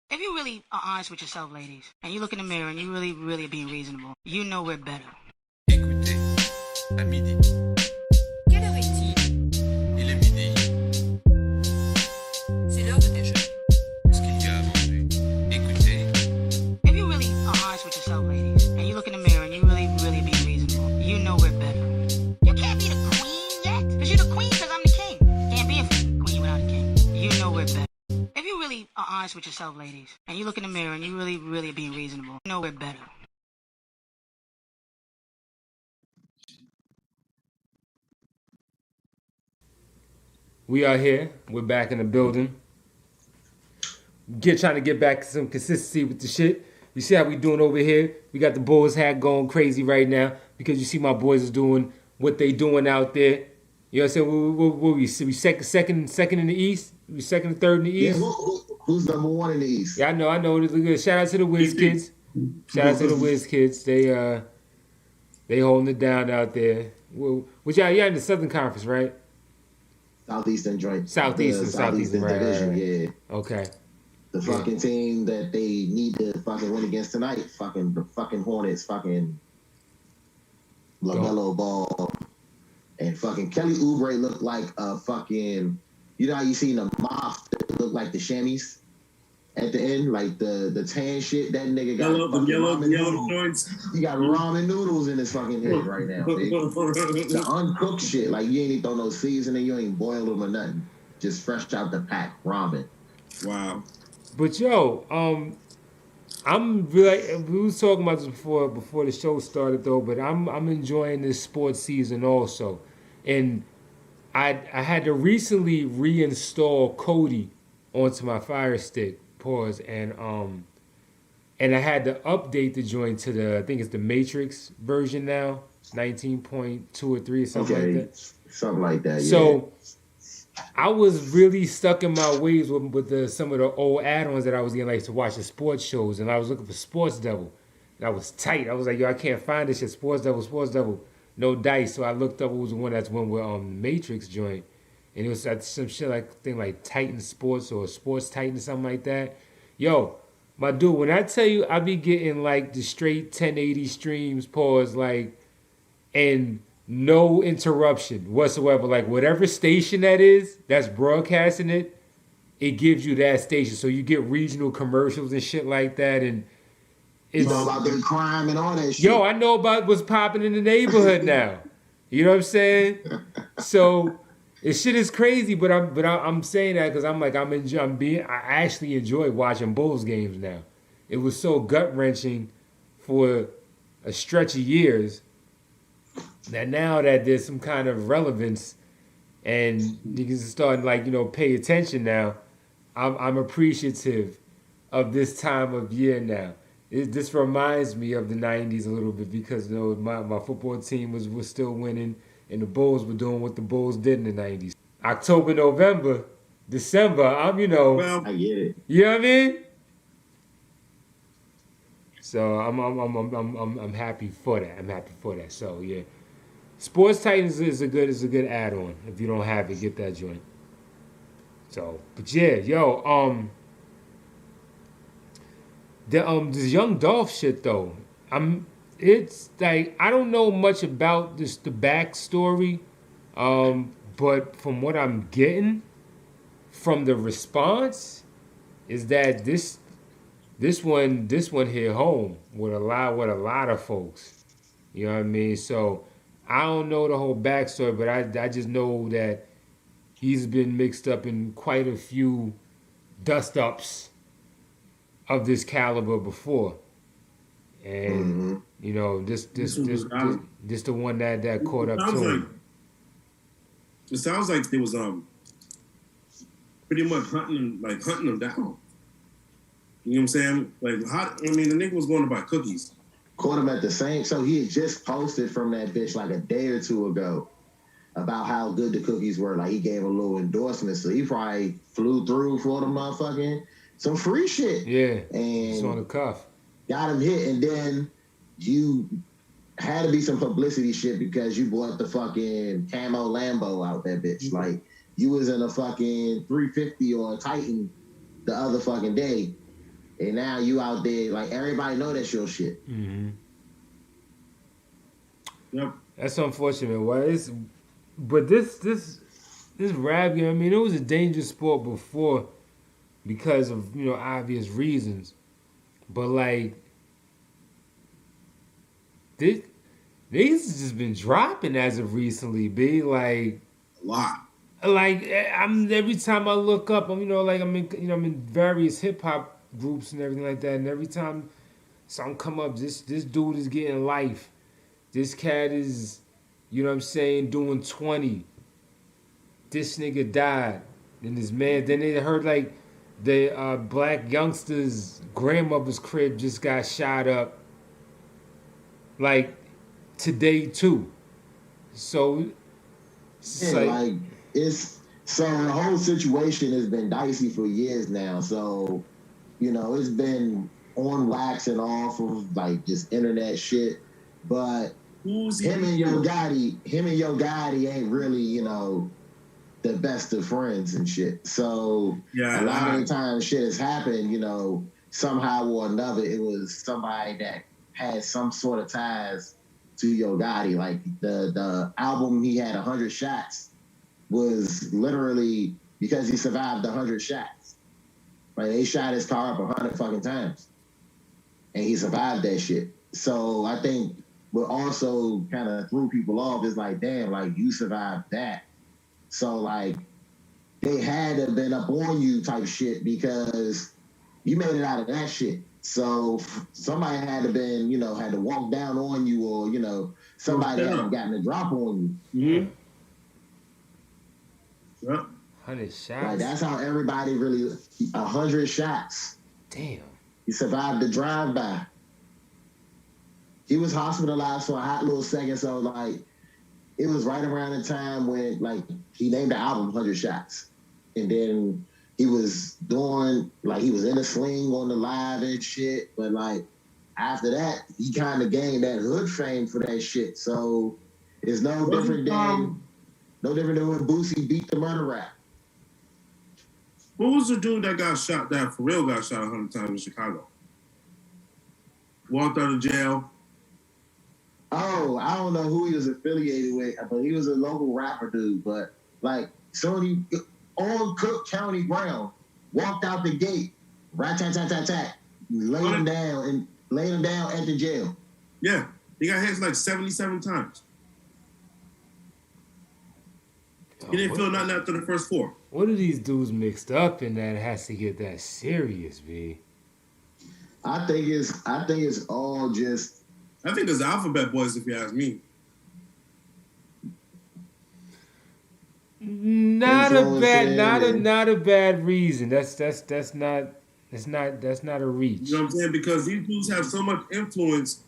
If you really are honest with yourself, ladies, and you look in the mirror and you really are being reasonable, you know we're better. Écoutez, à midi. Quelle heure est-il? Il est midi. C'est l'heure de déjeuner. Ce qu'il y a à manger. Écoutez. If you really are honest with yourself, ladies, and you look in the mirror and you really are being reasonable, you know we're better. You can't be the queen yet, because you're the queen because I'm the king. Can't be a queen without a king. You know we're better. If you really are honest with yourself, ladies, and you look in the mirror and you really are being reasonable, you know we're better. We are here. We're back in the building. Trying to get back to some consistency with the shit. You see how we doing over here? We got the Bulls hat going crazy right now because you see my boys is doing what they doing out there. You know what I'm saying? We second in the East? We second and third in the East? Yeah, who's number one in the East? Yeah, I know. Shout out to the Wiz kids. Shout out to the Wiz kids. They holding it down out there. Which y'all in the Southern Conference, right? Southeastern joint. Southeastern division, right. yeah. Okay. The fucking team that they need to fucking win against tonight, the fucking Hornets, fucking LaMelo Ball, and fucking Kelly Oubre looked like a fucking, you know how you seen the moth that look like the chamois at the end, like the tan shit. That nigga got yellow joints. He got ramen noodles in his fucking head right now. The uncooked shit, like you ain't even throw no seasoning, you ain't boil them or nothing. Just fresh out the pack ramen. Wow. But yo, I'm really. We was talking about this before the show started though. But I'm enjoying this sports season also, and I had to recently reinstall Kodi onto my Fire Stick. Pause and I had to update the joint to I think it's the Matrix version now, 19.2 or 3 or something like that. Something like that. Yeah. So I was really stuck in my ways with some of the old add-ons that I was getting, like to watch the sports shows, and I was looking for Sports Devil. And I was tight. I was like, yo, I can't find this shit. Sports Devil, no dice. So I looked up what was the one that's one with Matrix joint. And it was some shit like Titan Sports or Sports Titan or something like that. Yo, my dude, when I tell you I be getting like the straight 1080 streams, pause, like, and no interruption whatsoever. Like whatever station that is that's broadcasting it, it gives you that station. So you get regional commercials and shit like that. And it's, you know about the crime and all that shit. Yo, I know about what's popping in the neighborhood now. You know what I'm saying? So this shit is crazy, but I'm saying that because I actually enjoy watching Bulls games now. It was so gut wrenching for a stretch of years that now that there's some kind of relevance and niggas are starting pay attention now, I'm appreciative of this time of year now. This reminds me of the 90s a little bit because my football team was still winning. And the Bulls were doing what the Bulls did in the 90s. October, November, December, Well, I get it. You know what I mean? So I'm happy for that. I'm happy for that. So yeah. Sports Titans is a good add-on. If you don't have it, get that joint. So, but yeah, yo, this Young Dolph shit though. It's like I don't know much about the backstory, but from what I'm getting from the response is that this one hit home with a lot of folks. You know what I mean? So I don't know the whole backstory, but I just know that he's been mixed up in quite a few dust ups of this caliber before. And this the one that caught up to him. It sounds like they was pretty much hunting them down. You know what I'm saying? Like the nigga was going to buy cookies. Caught him at the same. So he had just posted from that bitch like a day or two ago about how good the cookies were. Like he gave a little endorsement, so he probably flew through for the motherfucking some free shit. Yeah, and it's on the cuff. Got him hit, and then you had to be some publicity shit because you bought the fucking camo Lambo out that bitch. Like you was in a fucking 350 or a Titan the other fucking day, And now you out there, like everybody know that's your shit. Mm-hmm. Yep. That's unfortunate. But this rap game, I mean, it was a dangerous sport before because of, obvious reasons. But like this has just been dropping as of recently, B. Like A lot. I'm every time I look up, I'm I'm in various hip hop groups and everything like that, and every time something come up, this dude is getting life. This cat is, doing 20. This nigga died. And this man, then they heard like the black youngster's grandmother's crib just got shot up like today too. So it's so the whole situation has been dicey for years now. So, it's been on wax and off of like just internet shit. But him and Yo Gotti ain't really, the best of friends and shit. So a lot of the time shit has happened, somehow or another, it was somebody that had some sort of ties to Yo Gotti. Like the album he had 100 Shots was literally because he survived 100 shots. Like they shot his car up 100 fucking times. And he survived that shit. So I think what also kind of threw people off is like, damn, like you survived that. So like they had to have been up on you type shit because you made it out of that shit. So somebody had to been, had to walk down on you or, somebody had gotten a drop on you. Mm-hmm. Yep. 100 shots. Like that's how everybody really 100 shots. Damn. He survived the drive-by. He was hospitalized for a hot little second, so like it was right around the time when like he named the album 100 Shots. And then he was doing like he was in a sling on the live and shit. But like after that, he kind of gained that hood fame for that shit. So it's no different than when Boosie beat the murder rap. What was the dude that got shot, that for real got shot 100 times in Chicago? Walked out of jail. Oh, I don't know who he was affiliated with, but he was a local rapper dude. But like, Sony on Cook County ground, walked out the gate, rat-tat-tat-tat-tat, laid him down at the jail. Yeah, he got hit like 77 times. He didn't feel nothing after the first 4. What are these dudes mixed up in that has to get that serious, B? I think it's all just. I think it's the Alphabet Boys, if you ask me. Not a bad reason. That's not a reach. You know what I'm saying? Because these dudes have so much influence,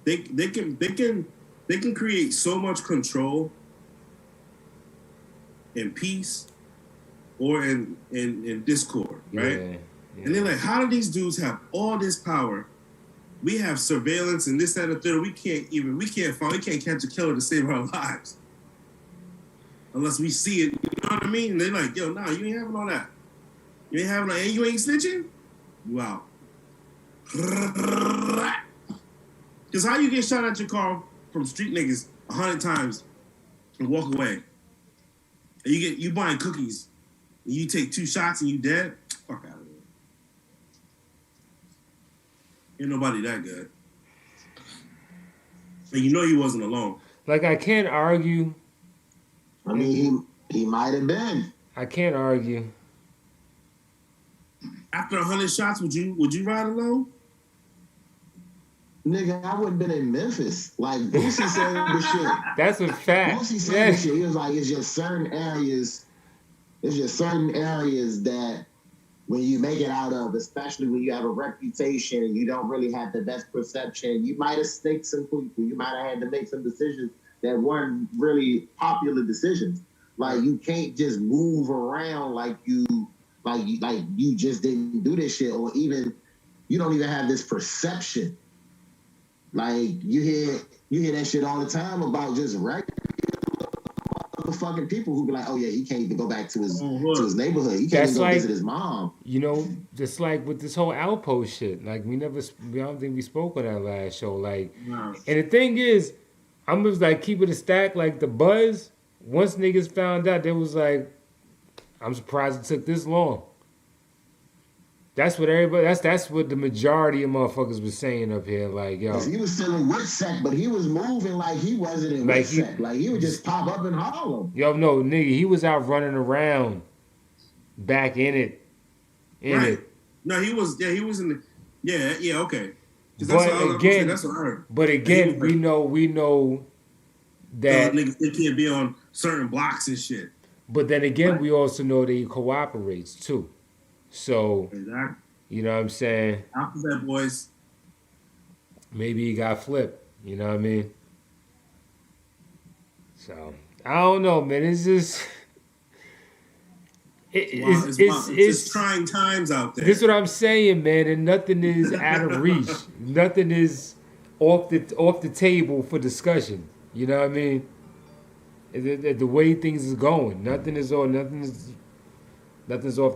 they can create so much control in peace or in discord, right? Yeah. And they're like, how do these dudes have all this power? We have surveillance and this, that, and the third. We can't catch a killer to save our lives. Unless we see it, you know what I mean? And they're like, yo, nah, you ain't having all that. You ain't having all that, and you ain't snitching? You out. Because how you get shot at your car from street niggas 100 times and walk away? And you buying cookies and you take 2 shots and you dead? Fuck out of here. Ain't nobody that good. And you know he wasn't alone. Like I can't argue. I mean, he might have been. I can't argue. After 100 shots, would you ride alone? Nigga, I wouldn't been in Memphis. Like Boosie said the shit. That's a fact. Boosie said the shit. He was like, it's just certain areas that when you make it out of, especially when you have a reputation and you don't really have the best perception, you might have staked some people. You might have had to make some decisions that weren't really popular decisions. Like you can't just move around like you just didn't do this shit, or even you don't even have this perception. Like you hear that shit all the time about just regular couple fucking people who be like, oh yeah, he can't even go back to his neighborhood. He can't That's even go like- visit his mom. You know, just like with this whole Outpost shit. Like I don't think we spoke on that last show. Like, Wow. and the thing is, I'm just like keeping it stacked. Like the buzz, once niggas found out, they was like, I'm surprised it took this long. That's what everybody. That's what the majority of motherfuckers was saying up here. Like, yo, 'Cause he was still in Witsec, but he was moving like he wasn't in Like Witsec. Like he would just pop up in Harlem. yo, no, nigga, he was out running around, back in it, Right. it. No, he was. Yeah, he was in the. Yeah. Okay. 'Cause But what I was again- saying, that's what I heard. But again, we know that. Niggas, they can't be on certain blocks and shit. But then again, we also know that he cooperates too. So, Exactly. you know what I'm saying? Alphabet boys. Maybe he got flipped. You know what I mean? So, I don't know, man. It's just... It's trying times out there. This is what I'm saying, man. And nothing is out of reach. Nothing is off the table for discussion. You know what I mean? The way things is going, nothing's off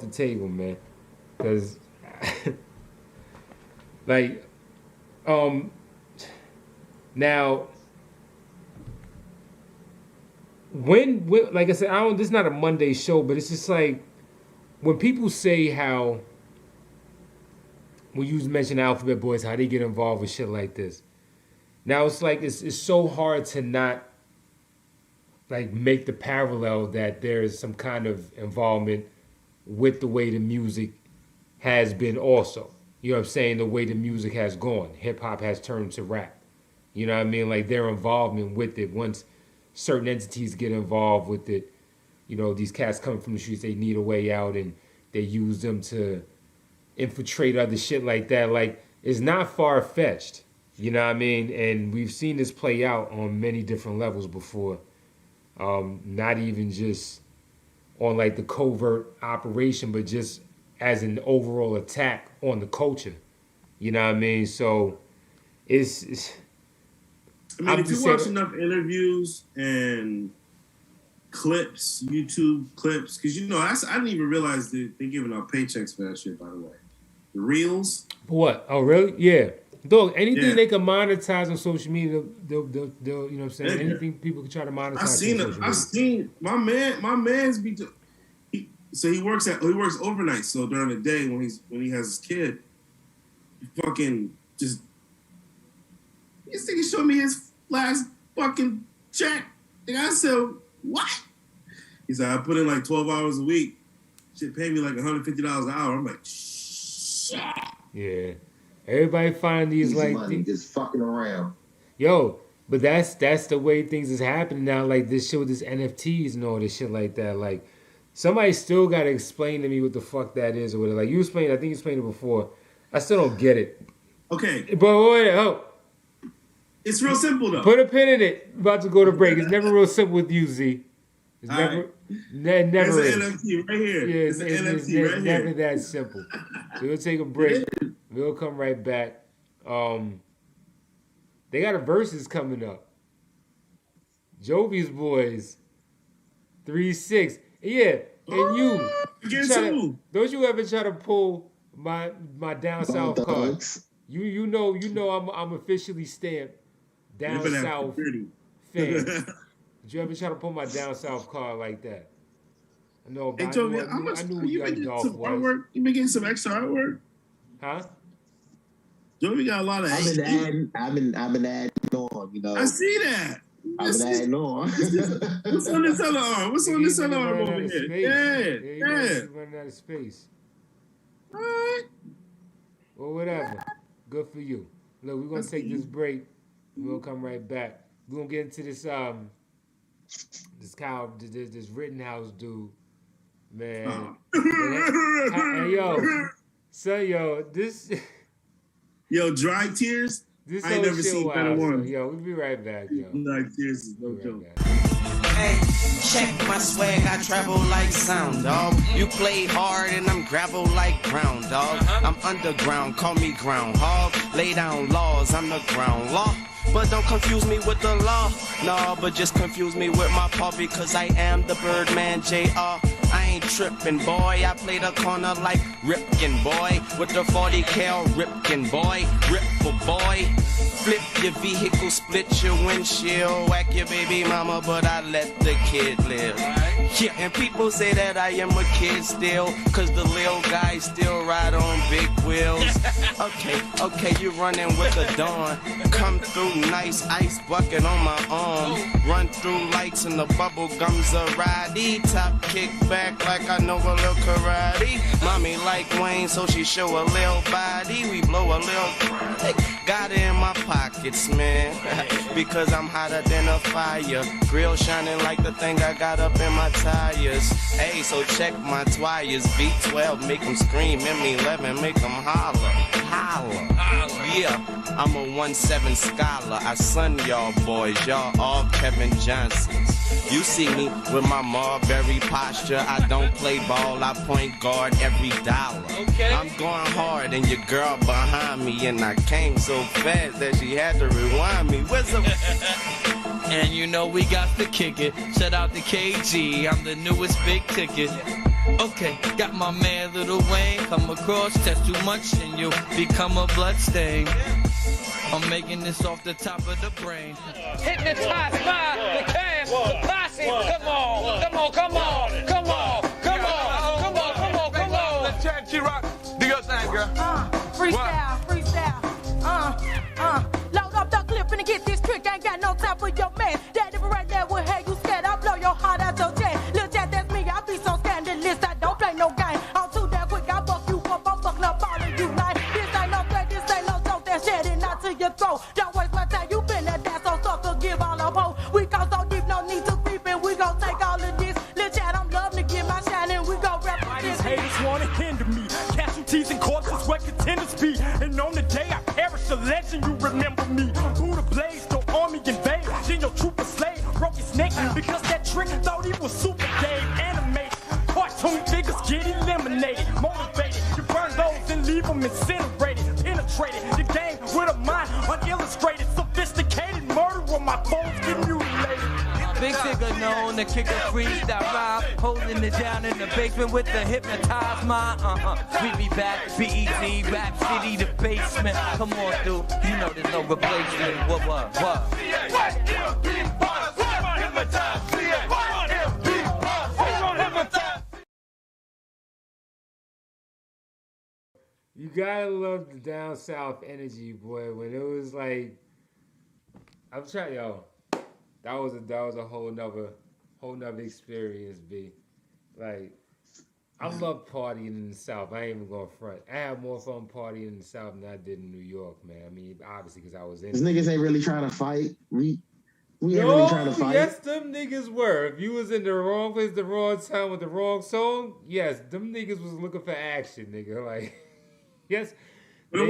the table, man. Because, like, now, when like I said, this is not a Monday show, but it's just like when people say how, when you mention Alphabet Boys, how they get involved with shit like this. Now it's like it's so hard to not like make the parallel that there's some kind of involvement with the way the music has been also. You know what I'm saying? The way the music has gone. Hip hop has turned to rap. You know what I mean? Like their involvement with it. Once certain entities get involved with it, you know, these cats coming from the streets, they need a way out and they use them to infiltrate other shit like that. Like, it's not far-fetched. You know what I mean? And we've seen this play out on many different levels before. Not even just on like the covert operation, but just as an overall attack on the culture. You know what I mean? So it's I mean, if you watch enough interviews and clips, YouTube clips, because you know, I didn't even realize they're giving out paychecks for that shit, by the way. The reels. What? Oh, really? Yeah. Dog, anything Yeah. they can monetize on social media, they'll you know what I'm saying? Yeah. Anything people can try to monetize. I've seen my man's be. He works overnight. So during the day when he has his kid, he fucking just. This nigga showed me his last fucking check. And I said, what? He said, I put in like 12 hours a week. Shit paid me like $150 an hour. I'm like, shit. Yeah. Everybody find these like money just fucking around. Yo, but that's the way things is happening now. Like this shit with this NFTs and all this shit like that. Like somebody still gotta explain to me what the fuck that is or whatever. Like you explained, I think you explained it before. I still don't get it. Okay. But wait, It's real simple though. put a pin in it. About to go to break. It's never real simple with you, Z. It's never It's is. an NFT right here. Yeah, It's an NFT right never here. that simple. So we'll take a break. We'll come right back. They got a versus coming up. Jovi's boys, 3-6. Yeah, and you. Against who? Don't you ever try to pull my down south card? Thugs. You know I'm officially stamped down They better have south security. fan. Did you ever try to pull my down south card like that? I know, Hey, but Jovi, I knew you who been Young getting Dolph some was. artwork? You been getting some extra artwork? Huh? Jovi got a lot of. I've been adding on, you know. I see that. I've been adding on. What's on this other arm? What's on this other arm over here? Yeah. He's running out of space. All right. Well, whatever. Good for you. Look, we're gonna take this break. We'll come right back. We're gonna get into this this Rittenhouse dude, man. Hey, yo, son, yo, this Dry Tears. this I ain't whole never shit seen wild, better son. one. Yo, we'll be right back, yo. Dry Tears is no We'll be joke. right back. Hey, check my swag, I travel like sound, dog. You play hard and I'm gravel like ground, dog. I'm underground, call me groundhog. Lay down laws, I'm the ground law. But don't confuse me with the law. No, but just confuse me with my paw because I am the Birdman Jr. I ain't trippin', boy. I play the corner like Ripkin, boy. With the 40 cal Ripkin, boy. Ripple, boy. Flip your vehicle, split your windshield, whack your baby mama, but I let the kid live. Yeah, and people say that I am a kid still, cause the little guys still ride on big wheels. Okay, you running with the dawn. Come through, nice ice bucket on my arm. Run through lights and the bubble gums a ridey. Top kick back like I know a little karate. Mommy like Wayne, so she show a little body. We blow a little. Got it in my pockets, man. Because I'm hotter than a fire. Grill shining like the thing I got up in my tires. Hey, so check my twires. V12 make them scream. M11 make them holler. Holler. Yeah, I'm a 1-7 scholar. I son y'all boys. Y'all all Kevin Johnsons. You see me with my Marbury posture. I don't play ball, I point guard every dollar. Okay. I'm going hard and your girl behind me, and I came so fast that she had to rewind me. What's up? And you know we got to kick it. Shout out to KG, I'm the newest big ticket. Okay, got my man Lil Wayne. Come across, test too much and you become a bloodstain. I'm making this off the top of the brain. Hypnotized by the cam, the posse. Come on, come on, come on, come on, come on, come on, come on, come on. Let's chat, G-Rock. Do your thing, girl. Freestyle, freestyle. Load up the clip and get this trick. Ain't got no time for your man. That if right there will have you scared. I'll blow your heart out your chest. Lil' Jack, that's me. I be so scandalous. I don't play no game. I'm too damn quick. I fuck you up. I'm fucking up all of you. Like, this ain't no threat. This ain't no joke. That shit is not to your throat. Don't waste my time. You been that dance so tough to give all up hope. We go so deep. No need to creep and we gon' take all of this. Lil' Jack, I'm loving to get my shine and we gon' rap These haters wanna hinder me. Casualties and corpses where contenders be. And on the day I perish, the legend you remember me. Who the blaze, the army invade. Then your trooper slave broke his neck because that trick thought he was super gay. Animated, cartoon figures get eliminated. Motivated, you burn those and leave them incinerated. Penetrated the game with a mind unillustrated. Sophisticated murderer, my foes get mutilated. Big figure known to kick a freestyle rhyme, holding it down in the basement with the hypnotized mind. We be back, BET, Rap City, the basement. Come on, dude, you know there's no replacement. What? You gotta love the down south energy, boy. When it was like, I'm trying, yo. That was a whole nother experience, B. Like, I love partying in the South. I ain't even gonna front. I had more fun partying in the South than I did in New York, man. I mean, obviously, because I was in. These niggas ain't really trying to fight. We ain't really trying to fight. Yes, them niggas were. If you was in the wrong place, the wrong time with the wrong song, yes, them niggas was looking for action, nigga. Like, yes. But it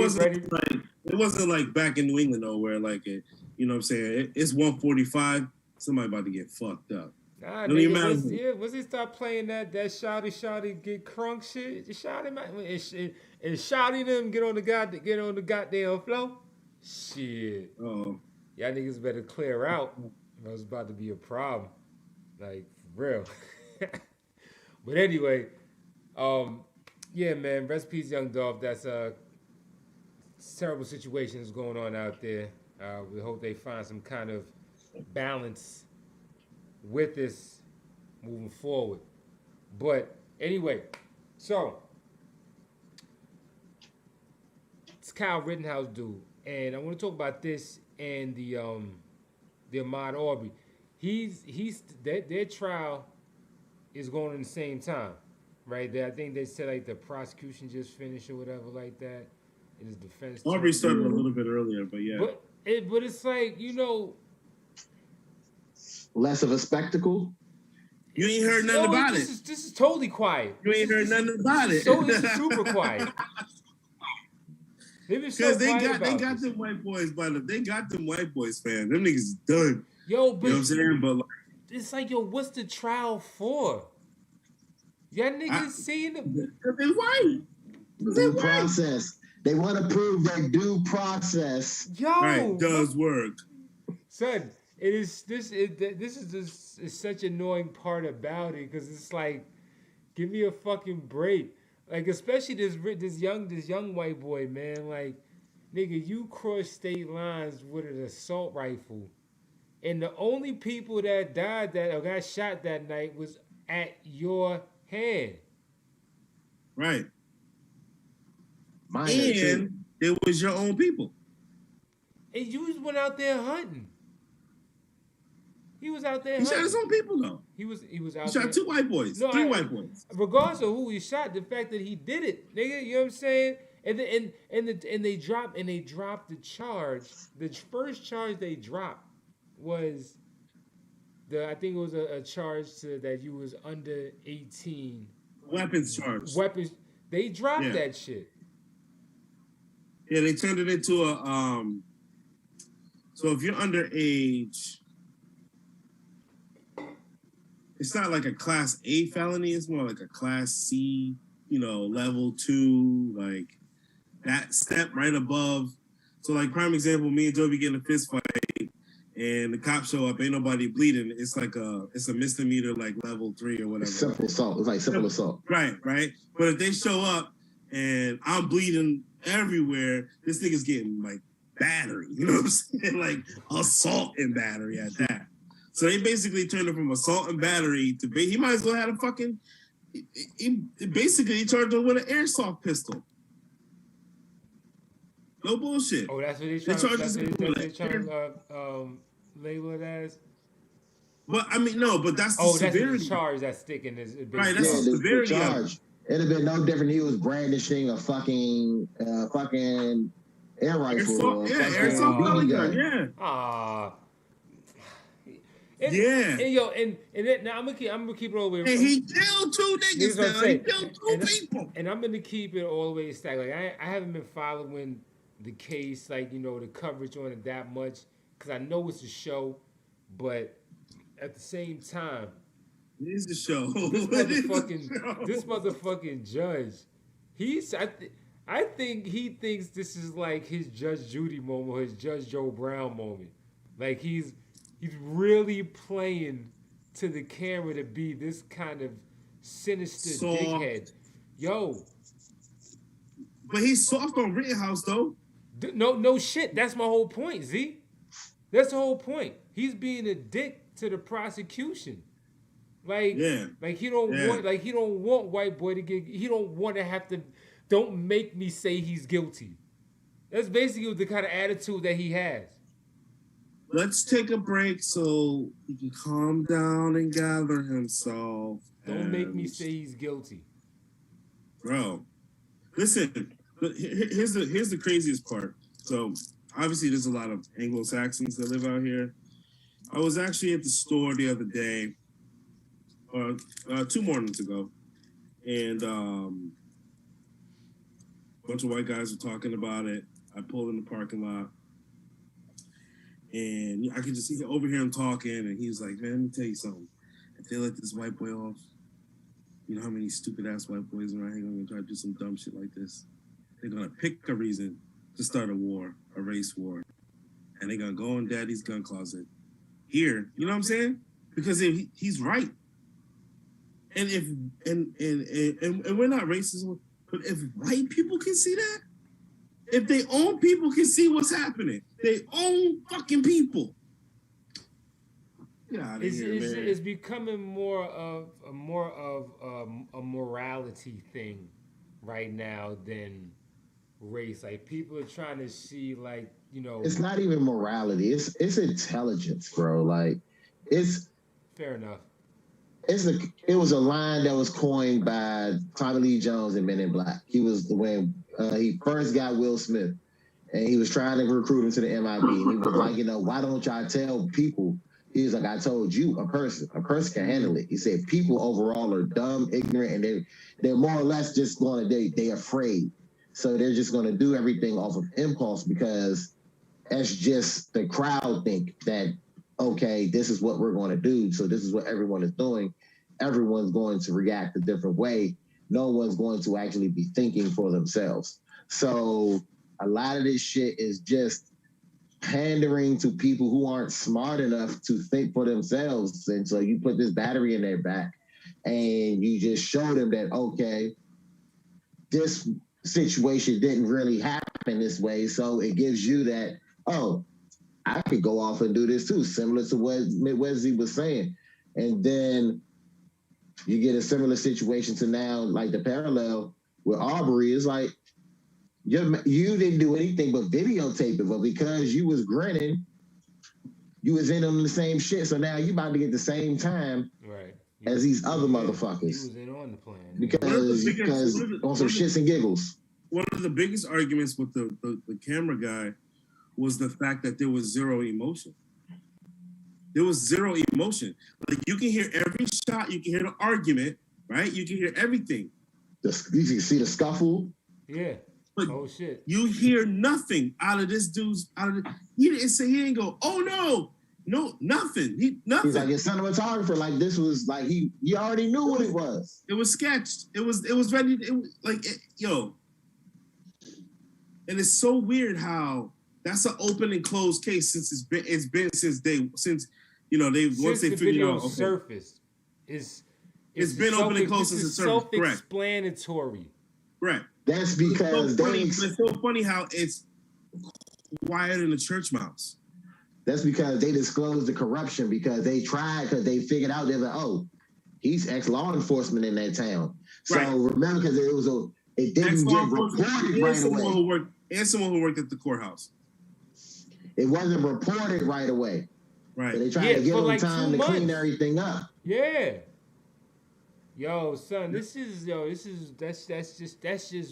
wasn't like back in New England though, where like it, you know what I'm saying? It's 1:45. Somebody about to get fucked up. Nah, nigga, once he start playing that shouty get crunk shit, shouty man, and shouty them get on the goddamn flow. Shit. Oh. Y'all niggas better clear out. That was about to be a problem. Like, for real. But anyway, yeah, man, rest in peace, Young Dolph. That's terrible situations going on out there. We hope they find some kind of balance with this moving forward. But anyway, so it's Kyle Rittenhouse dude, and I want to talk about this and the Ahmaud Arbery. Their trial is going in the same time, right? I think they said like the prosecution just finished or whatever like that. And his defense. Arbery started a little bit earlier, but yeah. But it's like, you know, less of a spectacle. You ain't heard nothing about it. This is totally quiet. You ain't heard nothing about it. This is super quiet. Because they got them white boys, they got them white boys, fam. Them niggas done. Yo, but you know what I'm saying? But like, it's like, yo, what's the trial for? Y'all niggas seeing them? They white. Due process. They want to prove their due process. Yo, right, does work. son, it is this. This is just is such an annoying part about it because it's like, give me a fucking break. Like especially this young white boy, man. Like, nigga, you crossed state lines with an assault rifle, and the only people that died that or got shot that night was at your hand. Right. Mine And it was your own people. And you just went out there hunting. He was out there. He shot his own people though. He was out. He shot there. 2 white boys, 3 white boys. Regardless of who he shot, the fact that he did it, nigga, you know what I'm saying? And they dropped the charge. The first charge they dropped was I think it was a charge that you was under 18. Weapons charge. Weapons. They dropped that shit. Yeah, they turned it into a so if you're underage, it's not like a class A felony, it's more like a class C, level 2, like that step right above. So like prime example, me and Joe be getting a fist fight and the cops show up, ain't nobody bleeding. It's a misdemeanor like level 3 or whatever. Simple assault. It's like simple assault. Right. But if they show up and I'm bleeding everywhere, this nigga's getting like battery, you know what I'm saying? Like assault and battery at that. So they basically turned it from assault and battery to he might as well have a fucking. He charged him with an airsoft pistol. No bullshit. Oh, that's what they trying to label it as. But I mean, no, but that's the severity. That's the charge that's sticking. Right, that's the severity. Charge. It'd have been no different. He was brandishing a fucking air rifle. Airsoft pellet gun. Yeah. Now I'm gonna keep it all the way. And he killed 2 niggas. Now. He killed 2 people. And I'm gonna keep it all the way stacked. Like I haven't been following the case, like the coverage on it that much, because I know it's a show, but at the same time, it is the show. This motherfucking judge, I think he thinks this is like his Judge Judy moment, or his Judge Joe Brown moment. Like he's really playing to the camera to be this kind of sinister dickhead. Yo. But he's soft on Rittenhouse though. No shit. That's my whole point, Z. That's the whole point. He's being a dick to the prosecution. Like he don't want white boy to get. He don't want to have to. Don't make me say he's guilty. That's basically the kind of attitude that he has. Let's take a break so he can calm down and gather himself. Don't make me say he's guilty, bro. Listen, here's the craziest part. So obviously, there's a lot of Anglo-Saxons that live out here. I was actually at the store the other day, 2 mornings ago, and a bunch of white guys were talking about it. I pulled in the parking lot, and I could just overhear him talking, and he was like, "Man, let me tell you something. If they let this white boy off, you know how many stupid ass white boys around here are gonna try to do some dumb shit like this? They're gonna pick a reason to start a war, a race war, and they're gonna go in daddy's gun closet here." You know what I'm saying? Because he's right. And if we're not racist, but if white people can see that, if their own people can see what's happening, their own fucking people. It's becoming more of a morality thing right now than race. Like people are trying to see, like, it's not even morality. It's intelligence, bro. Like it's fair enough. It was a line that was coined by Tommy Lee Jones in Men in Black. He was when he first got Will Smith, and he was trying to recruit him to the MIB. And he was like, why don't y'all tell people? He was like, I told you, a person can handle it. He said people overall are dumb, ignorant, and they're more or less just they're afraid. So they're just going to do everything off of impulse because that's just the crowd think that, okay, this is what we're going to do. So this is what everyone is doing. Everyone's going to react a different way. No one's going to actually be thinking for themselves. So a lot of this shit is just pandering to people who aren't smart enough to think for themselves. And so you put this battery in their back and you just show them that, okay, this situation didn't really happen this way. So it gives you that, oh, I could go off and do this too, similar to what Wesley was saying. And then you get a similar situation to now, like the parallel with Aubrey is like, you didn't do anything but videotape it, but because you was grinning, you was in on the same shit. So now you about to get the same time as these other motherfuckers. He was in on the plan. Because on some shits and giggles. One of the biggest arguments with the camera guy was the fact that there was zero emotion. There was zero emotion. Like you can hear every shot, you can hear the argument, right? You can hear everything. You can see the scuffle. Yeah. But shit. You hear nothing out of this dude's he didn't say, he didn't go, oh no, nothing. Nothing. He's like a cinematographer, like this was like he already knew what it was. It was sketched. It was ready. Yo. And it's so weird how that's an open and closed case since it's been since once they figured out surfaced. It's been open and closed since the surface. Self-explanatory. Correct. That's because it's so funny how it's quiet in the church mouse. That's because they disclosed the corruption because they they figured out they're like, oh, he's ex-law enforcement in that town. So remember, because it didn't get reported right away. And someone who worked at the courthouse. It wasn't reported right away. Right. So they tried to give them time to clean everything up. Yeah. Yo, son, that's just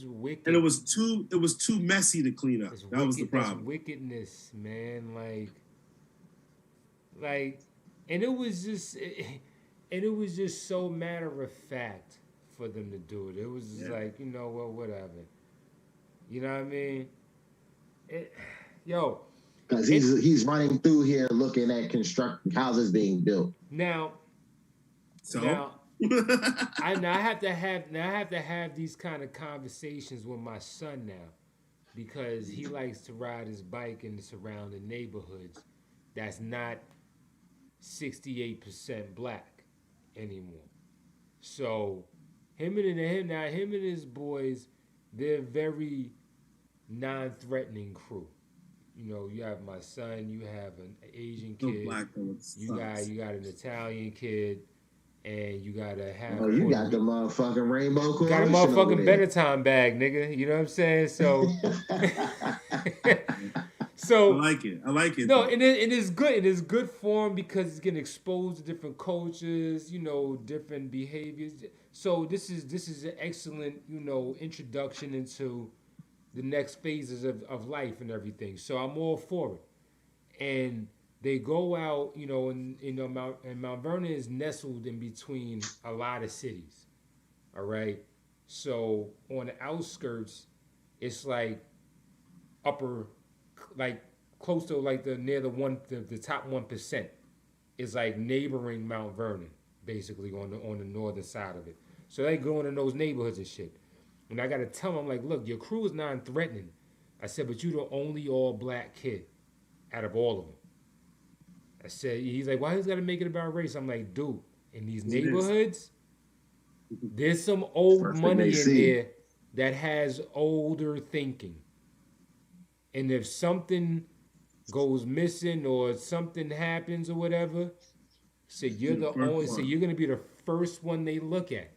wicked. And it was too messy to clean up. That was the problem. That's wickedness, man. Like, and it was just so matter of fact for them to do it. It was just like, you know what, whatever. You know what I mean? Because he's running through here looking at construction houses being built. Now, I have to have these kind of conversations with my son now, because he likes to ride his bike in the surrounding neighborhoods that's not 68% black anymore. So him and his boys, they're very non-threatening crew. You know, you have my son, you have an Asian kid, you got an Italian kid, and you gotta have. Oh, you got the motherfucking rainbow coalition. Got a motherfucking Benetton bag, nigga. You know what I'm saying? So, I like it. No, and it's good. It is good for him because it's getting exposed to different cultures, you know, different behaviors. So this is an excellent, you know, introduction into the next phases of life and everything. So I'm all for it. And they go out, you know, and Mount Vernon is nestled in between a lot of cities. All right. So on the outskirts, it's like close to like the top 1% is like neighboring Mount Vernon, basically on the northern side of it. So they go into those neighborhoods and shit. And I got to tell them, like, look, your crew is non-threatening. I said, but you're the only all-black kid out of all of them. I said, he's like, why he's got to make it about race? I'm like, dude, in these neighborhoods, there's some old money in there that has older thinking. And if something goes missing or something happens or whatever, so you're you're going to be the first one they look at.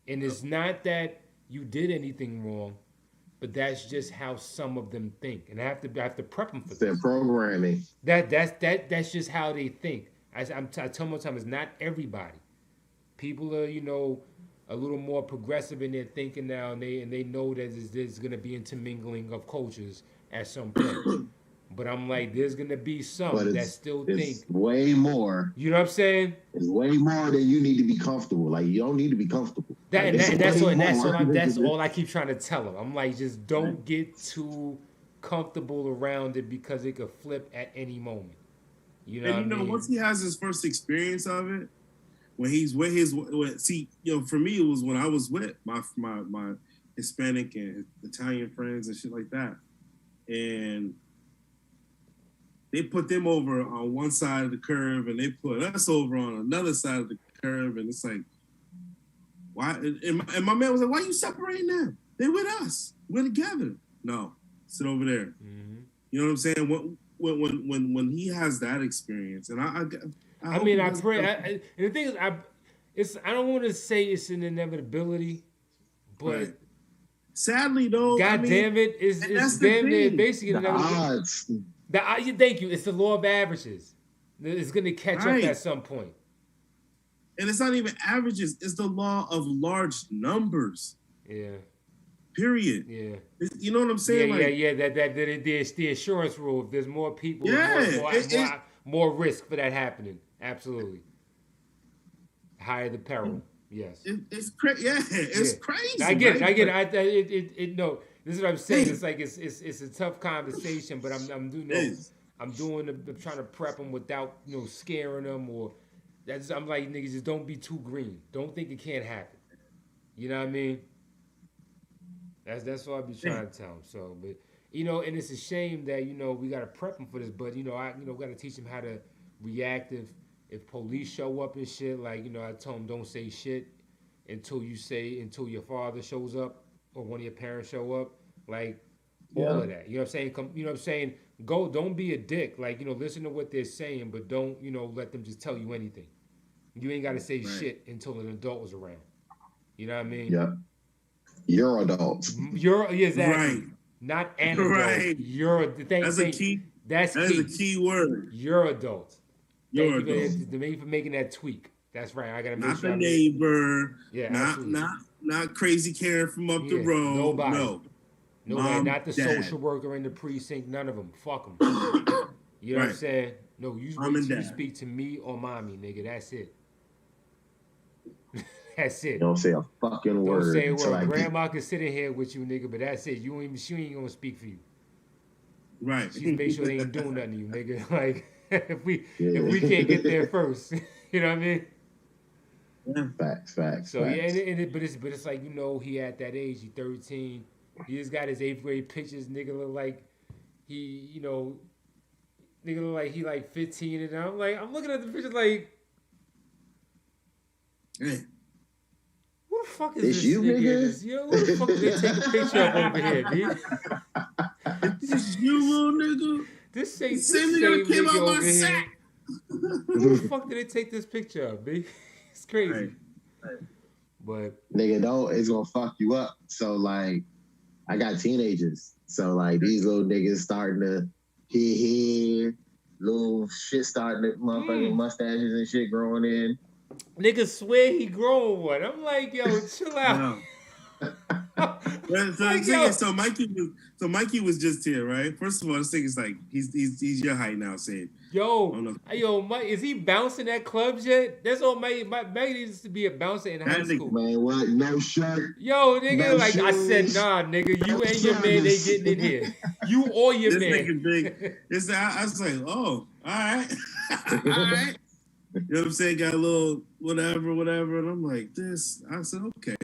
And it's not that you did anything wrong, but that's just how some of them think. And I have to prep them for this. Their programming. That's just how they think. I tell them all the time, it's not everybody. People are, you know, a little more progressive in their thinking now, and they know that there's going to be intermingling of cultures at some point. But I'm like, there's going to be some that still think. Way more. You know what I'm saying? It's way more than you need to be comfortable. Like, you don't need to be comfortable. That's all I keep trying to tell them. I'm like, just don't get too comfortable around it because it could flip at any moment. You know what I mean? Once he has his first experience of it, when he's with for me, it was when I was with my Hispanic and Italian friends and shit like that. And they put them over on one side of the curve, and they put us over on another side of the curve, and it's like, why? And my man was like, "Why are you separating them? They're with us. We're together." No, sit over there. Mm-hmm. You know what I'm saying? When he has that experience, and I pray. And the thing is, I don't want to say it's an inevitability, but right. Sadly though, God damn it, it's damn near basically the odds. Thank you. It's the law of averages. It's going to catch up at some point. And it's not even averages. It's the law of large numbers. Yeah. Period. Yeah. You know what I'm saying? Yeah. There's the insurance rule. If there's more people, more risk for that happening. Absolutely. Higher the peril. Yes. It's crazy. Yeah, it's crazy. I get it. No, this is what I'm saying. It's like it's a tough conversation, but I'm trying to prep them without scaring them or. I'm like, niggas, just don't be too green. Don't think it can't happen. You know what I mean? That's what I be trying to tell them. So, but and it's a shame that we gotta prep them for this. But we gotta teach them how to react if police show up and shit. Like I told them don't say shit until your father shows up or one of your parents show up. Like all of that. You know what I'm saying? Don't be a dick. Like listen to what they're saying, but don't let them just tell you anything. You ain't gotta say shit until an adult was around. You know what I mean? Yeah. You're adults. Exactly. Right. Not an adult. Right. That's a key. That's a key word. You're adult. You're adult. Thank you for making that tweak. That's right. I gotta make not sure. Not the neighbor. Yeah. Not crazy Karen from up the road. Nobody. No. Nobody. Not the social worker in the precinct. None of them. Fuck them. You know what I'm saying? No, you speak to me or mommy, nigga. That's it. That's it. Don't say a fucking word. Don't say a word. Grandma can sit in here with you, nigga, but that's it. She ain't gonna speak for you. Right. She make sure they ain't doing nothing to you, nigga. Like if we can't get there first, you know what I mean? Yeah. Facts. So yeah, but it's like he at that age, he's 13. He just got his 8th grade pictures. Nigga look like he, nigga look like he like 15, and I'm looking at the pictures like. Yeah. Who the fuck is this? This you, nigga? Yo, who the fuck did they take a picture of over here, B? This you, little nigga. This same nigga came out my sack. Who the fuck did they take this picture of, B? It's crazy. Right. But nigga, it's gonna fuck you up. So like, I got teenagers. So like, these little niggas starting to hear little shit starting to motherfucking mustaches and shit growing in. Niggas swear he growing one. I'm like, yo, chill out. So Mikey was just here, right? First of all, this thing is like he's your height now, Save. Yo, Mike, is he bouncing at clubs yet? That's all Mike needs to be a bouncer in high school. Man, what? No shirt. Yo, nigga, no like shoes. I said, nah, nigga, you and your man, they getting in here. You or your man. Nigga big. I was like, oh, all right. All right. You know what I'm saying? Got a little whatever, and I'm like, this. I said, okay.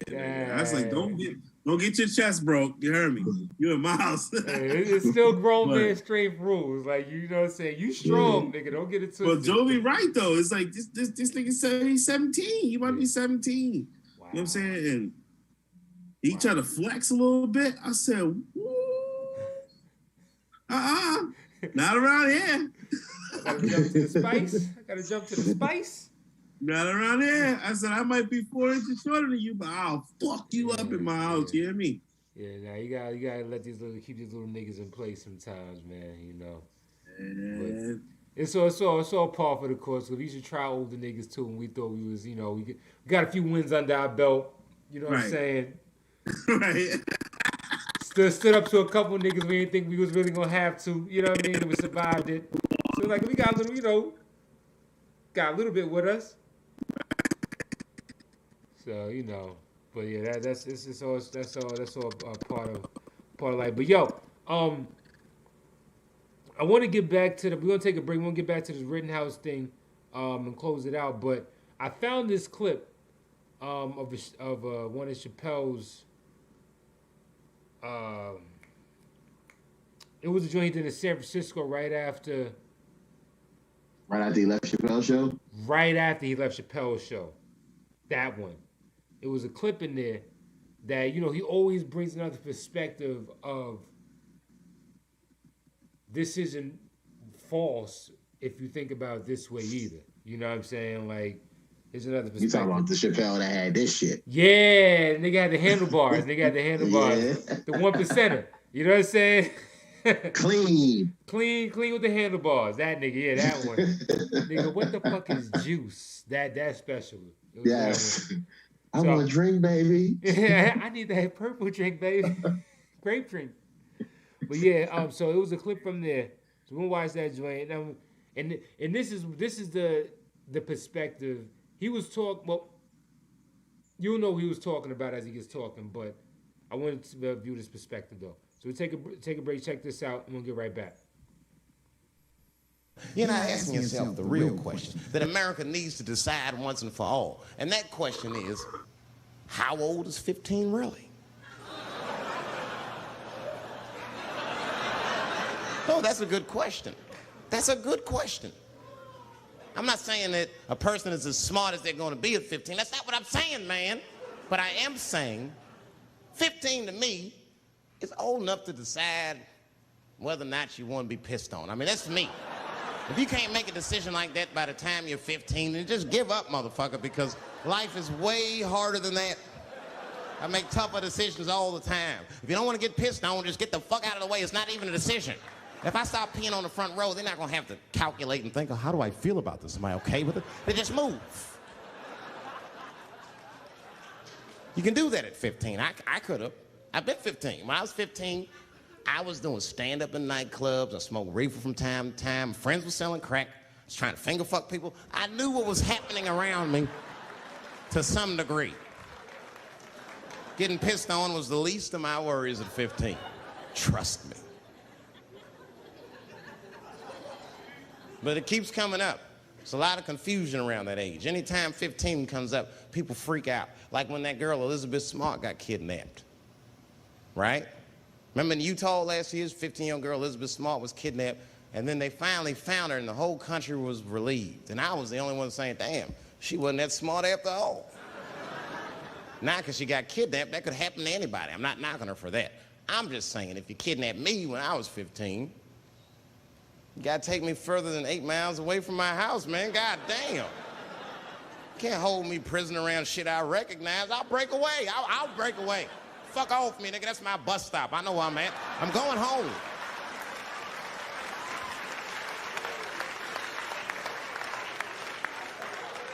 I was like, don't get your chest broke. You heard me? You in my house. It's still grown man strength rules. Like, you know what I'm saying? You strong, nigga. Don't get it twisted. But Joe be right though. It's like this nigga said he's 17. He might be 17. Wow. You know what I'm saying? And he tried to flex a little bit. I said, not around here. I gotta jump to the spice. Not around here. I said, I might be 4 inches shorter than you, but I'll fuck you up in my house. You hear me? Yeah, now you gotta let keep these little niggas in place sometimes, man. But it's all par for the course. So we should try older niggas too, and we thought we was, we got a few wins under our belt. You know what I'm saying? Right. Stood up to a couple niggas we didn't think we was really gonna have to. You know what I mean? And we survived it. So like we got a little, got a little bit with us. So but yeah, that's all part of life. But yo, I want to get back to we're gonna take a break. We're gonna get back to this Rittenhouse thing, and close it out. But I found this clip, of one of Chappelle's. It was a joint he did in San Francisco right after Right after he left Chappelle's show? Right after he left Chappelle's show. That one. It was a clip in there that, you know, he always brings another perspective of this isn't false if you think about it this way either. You know what I'm saying? Like, there's another perspective. You talking about the Chappelle that had this shit. Yeah, nigga had the handlebars. Nigga had the handlebars. Yeah. The 1%er. You know what I'm saying? Clean. Clean with the handlebars. That nigga, yeah, that one. Nigga, what the fuck is juice? That special. Yes. I want a drink, baby. Yeah, I need that purple drink, baby. Grape drink. But yeah, so it was a clip from there. So we're gonna watch that joint. And this is the perspective. He was well, you'll know who he was talking about as he gets talking, but I wanted to view this perspective though. So we take a break, check this out, and we'll get right back. You're not asking yourself the real question that America needs to decide once and for all. And that question is, how old is 15 really? Oh, that's a good question. That's a good question. I'm not saying that a person is as smart as they're going to be at 15. That's not what I'm saying, man. But I am saying 15 to me is old enough to decide whether or not you want to be pissed on. I mean, that's me. If you can't make a decision like that by the time you're 15, then just give up, motherfucker, because life is way harder than that. I make tougher decisions all the time. If you don't want to get pissed on, just get the fuck out of the way. It's not even a decision. If I stop peeing on the front row, they're not going to have to calculate and think, oh, how do I feel about this? Am I okay with it? They just move. You can do that at 15. I could have. I've been 15. When I was 15, I was doing stand-up in nightclubs. I smoked reefer from time to time. Friends were selling crack. I was trying to finger fuck people. I knew what was happening around me to some degree. Getting pissed on was the least of my worries at 15. Trust me. But it keeps coming up. There's a lot of confusion around that age. Anytime 15 comes up, people freak out. Like when that girl, Elizabeth Smart, got kidnapped. Right? Remember in Utah last year, 15-year-old girl Elizabeth Smart was kidnapped, and then they finally found her, and the whole country was relieved. And I was the only one saying, damn, she wasn't that smart after all. Now, because she got kidnapped, that could happen to anybody. I'm not knocking her for that. I'm just saying, if you kidnapped me when I was 15, you gotta take me further than 8 miles away from my house, man. God damn. Can't hold me prisoner around shit I recognize. I'll break away. I'll break away. Fuck off me, nigga. That's my bus stop. I know where I'm at. I'm going home.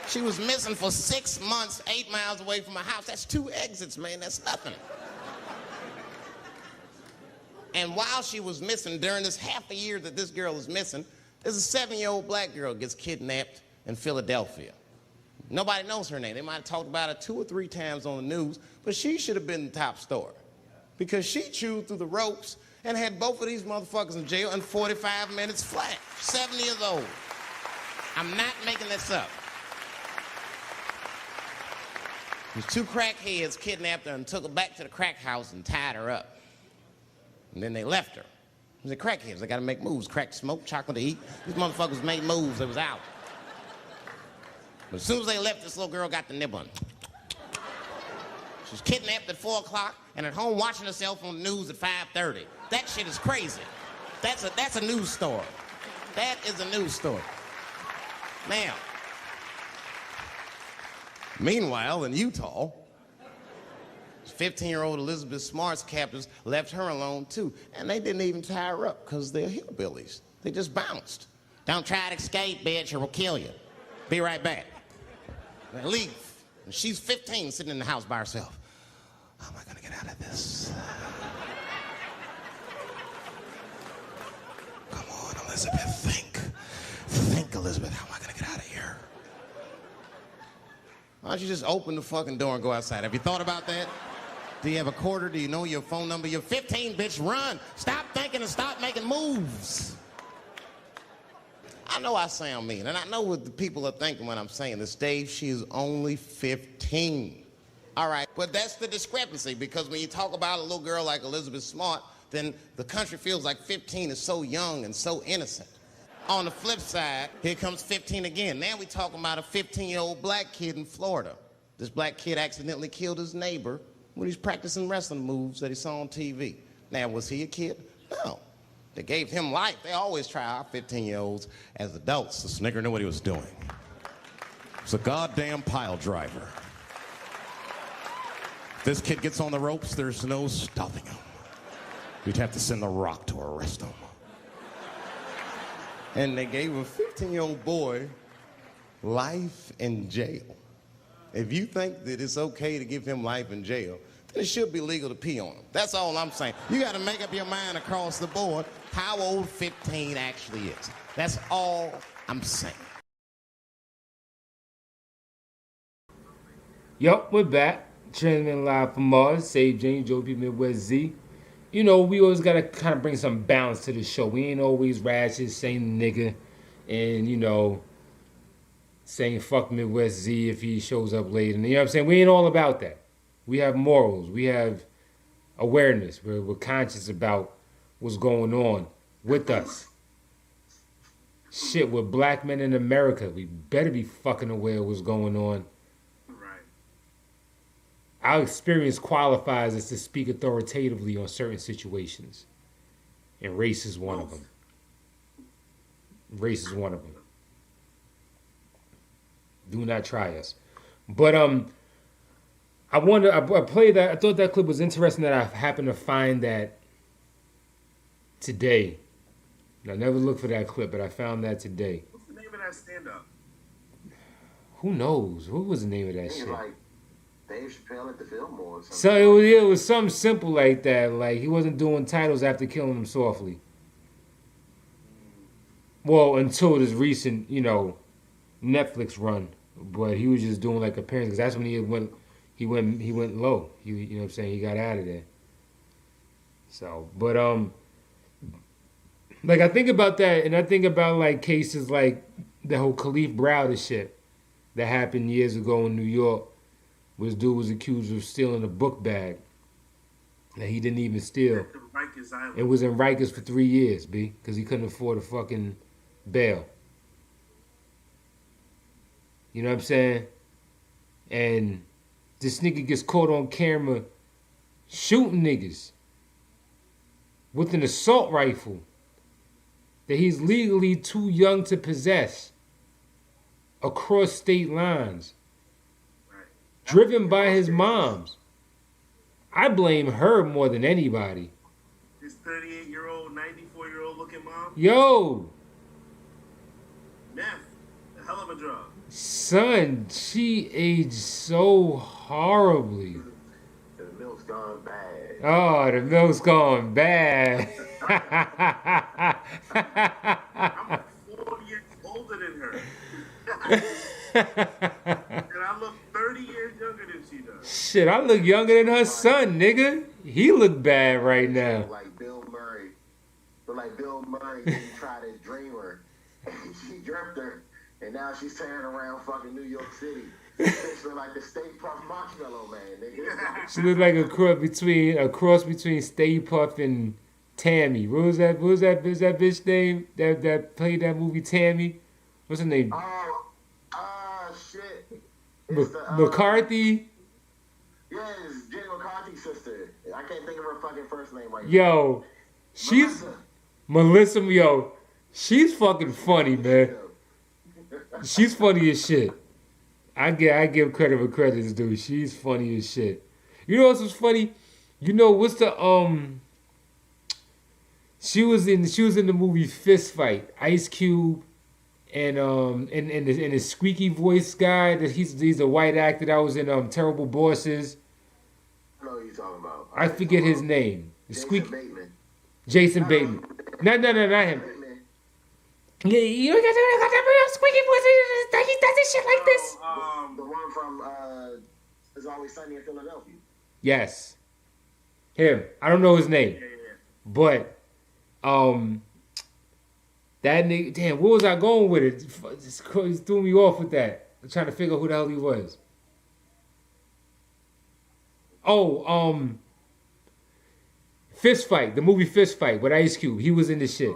She was missing for 6 months, 8 miles away from my house. That's 2 exits, man. That's nothing. And while she was missing, during this half a year that this girl is missing, there's a 7-year-old black girl gets kidnapped in Philadelphia. Nobody knows her name. They might have talked about her 2 or 3 times on the news, but she should have been the top story because she chewed through the ropes and had both of these motherfuckers in jail in 45 minutes flat. 7 years old. I'm not making this up. These 2 crackheads kidnapped her and took her back to the crack house and tied her up. And then they left her. They're crackheads. They got to make moves. Crack, smoke, chocolate to eat. These motherfuckers made moves. They was out. But as soon as they left, this little girl got the nib on. She was kidnapped at 4 o'clock and at home watching herself on the news at 5:30. That shit is crazy. That's a news story. That is a news story. Now, meanwhile, in Utah, 15-year-old Elizabeth Smart's captors left her alone, too. And they didn't even tie her up because they're hillbillies. They just bounced. Don't try to escape, bitch, or we'll kill you. Be right back. They leave. And she's 15, sitting in the house by herself. How am I going to get out of this? Come on, Elizabeth, think. Think, Elizabeth, how am I going to get out of here? Why don't you just open the fucking door and go outside? Have you thought about that? Do you have a quarter? Do you know your phone number? You're 15, bitch, run. Stop thinking and stop making moves. I know I sound mean, and I know what the people are thinking when I'm saying this. Dave, she is only 15. All right, but that's the discrepancy, because when you talk about a little girl like Elizabeth Smart, then the country feels like 15 is so young and so innocent. On the flip side, here comes 15 again. Now we talking about a 15-year-old black kid in Florida. This black kid accidentally killed his neighbor when he was practicing wrestling moves that he saw on TV. Now, was he a kid? No. They gave him life. They always try our 15-year-olds as adults. The snigger knew what he was doing. It's a goddamn pile driver. If this kid gets on the ropes, there's no stopping him. You'd have to send the Rock to arrest him. And they gave a 15-year-old boy life in jail. If you think that it's okay to give him life in jail, then it should be legal to pee on him. That's all I'm saying. You got to make up your mind across the board how old 15 actually is. That's all I'm saying. Yup, we're back. Transmitting live from Mars. Save James, Joe P. Midwest Z. You know, we always got to kind of bring some balance to the show. We ain't always ratchet, saying nigga, and, you know, saying fuck Midwest Z if he shows up late. And you know what I'm saying? We ain't all about that. We have morals. We have awareness. We're conscious about what's going on with us. Shit, we're black men in America. We better be fucking aware of what's going on. Our experience qualifies us to speak authoritatively on certain situations. And race is one of them. Race is one of them. Do not try us. But I played that. I thought that clip was interesting that I happened to find that today. And I never looked for that clip, but I found that today. What's the name of that stand-up? Who knows? What was the name of that shit? Like Dave Chappelle at the Fillmore or something. So it was something simple like that. Like he wasn't doing titles after killing them softly. Well, until this recent, you know, Netflix run, but he was just doing like appearances. Because that's when he went low. You know what I'm saying? He got out of there. So, but like I think about that, and I think about like cases like the whole Khalif Browder shit that happened years ago in New York. This dude was accused of stealing a book bag that he didn't even steal. It was in Rikers for 3 years, B, because he couldn't afford a fucking bail. You know what I'm saying? And this nigga gets caught on camera shooting niggas with an assault rifle that he's legally too young to possess across state lines. Driven by his moms. I blame her more than anybody. His 38-year-old, 94-year-old looking mom? Yo! Meth. A hell of a drug. Son, she aged so horribly. The milk's gone bad. Oh, the milk's gone bad. I'm like 4 years older than her. And I look 30 years younger than she does. Shit, I look younger than her son, nigga. He look bad right now. Like Bill Murray. But like Bill Murray didn't try to dream her. She dreamt her. And now she's tearing around fucking New York City. She look like the Stay Puft Marshmallow Man, nigga. She look like a cross between Stay Puft and Tammy. What was that bitch name that played that movie Tammy? What's her name? Shit. McCarthy? Yeah, it's Jenny McCarthy's sister. I can't think of her fucking first name right now. Yo, she's Melissa. Yo, she's fucking funny, man. She's funny as shit. I give credit where credit is due. She's funny as shit. You know what's funny? You know what's the She was in the movie Fist Fight. Ice Cube and the squeaky voice guy that he's a white actor that was in Terrible Bosses. I know who you're talking about. I forget his name. Jason Bateman. No, not him. Yeah, you got that real squeaky voice. He does this shit like this. The one from It's Always Sunny in Philadelphia. Yes. Him. I don't know his name. But that nigga, damn, where was I going with it? Just threw me off with that. I'm trying to figure out who the hell he was. Fist Fight, the movie Fist Fight with Ice Cube. He was in this shit.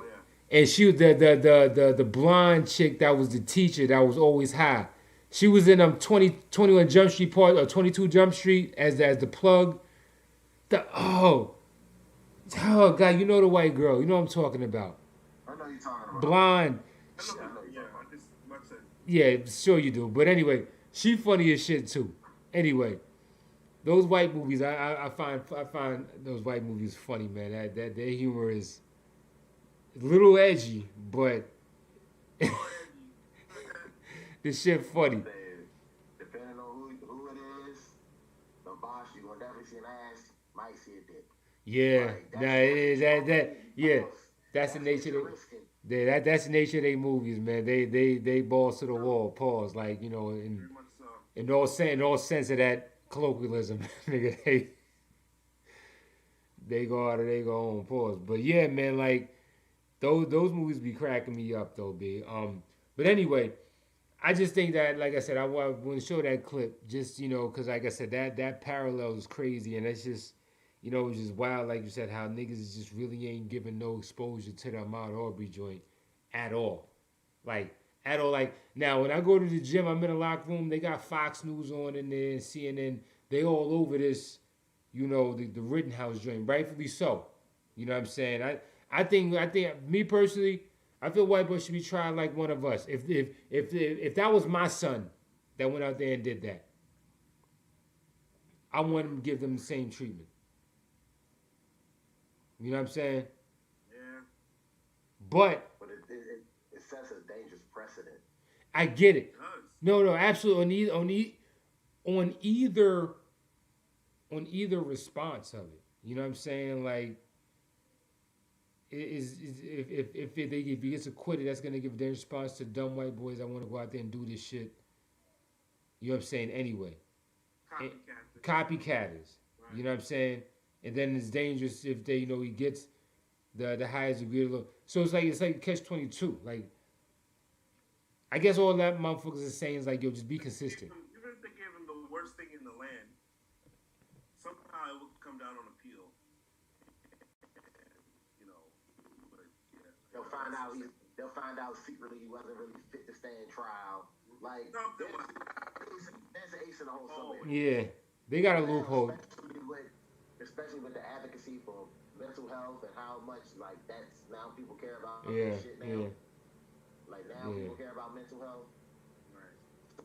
And she was the blonde chick that was the teacher that was always high. She was in 21 Jump Street part or 22 Jump Street as the plug. Oh God, you know the white girl. You know what I'm talking about. I know you're talking about. Blonde. Yeah, sure you do. But anyway, she funny as shit too. Anyway, those white movies, I find those white movies funny, man. That their humor is a little edgy, but this shit funny. Depending on who it is, the boss, you will never see an ass, might see a dick. Yeah, that's the nature of that's the nature of their movies, man. They balls to the wall, pause, like, you know, in all sense of that colloquialism, nigga. They go out or they go home, pause. But yeah, man, like those movies be cracking me up though, B. But anyway, I just think that, like I said, I want to show that clip, just, you know, because like I said, that parallel is crazy, and it's just, you know, it's just wild, like you said, how niggas just really ain't giving no exposure to the Ahmaud Arbery joint at all. Like, at all. Like, now, when I go to the gym, I'm in a locker room, they got Fox News on in there, CNN, they all over this, you know, the Rittenhouse joint, rightfully so. You know what I'm saying? I think, me personally, I feel white boy should be tried like one of us. If that was my son that went out there and did that, I want him to give them the same treatment. You know what I'm saying? Yeah. But it sets a dangerous precedent. I get it. No, absolutely. On either response of it. You know what I'm saying? Like, if he gets acquitted, that's gonna give a dangerous response to dumb white boys that want to go out there and do this shit. You know what I'm saying? Anyway, copycatters. Right. You know what I'm saying? And then it's dangerous if they, you know, he gets the highest degree of law. So it's like catch-22. Like, I guess all that motherfuckers are saying is like, yo, just be consistent. Even if they gave him the worst thing in the land, somehow it will come down on appeal. You know, but, yeah. They'll find out secretly he wasn't really fit to stand trial. Like, there's an ace in the hole somewhere. Yeah, they got a loophole. Especially with the advocacy for mental health and how much, like, that's now people care about this shit now. Yeah. Like, now people care about mental health. Right. So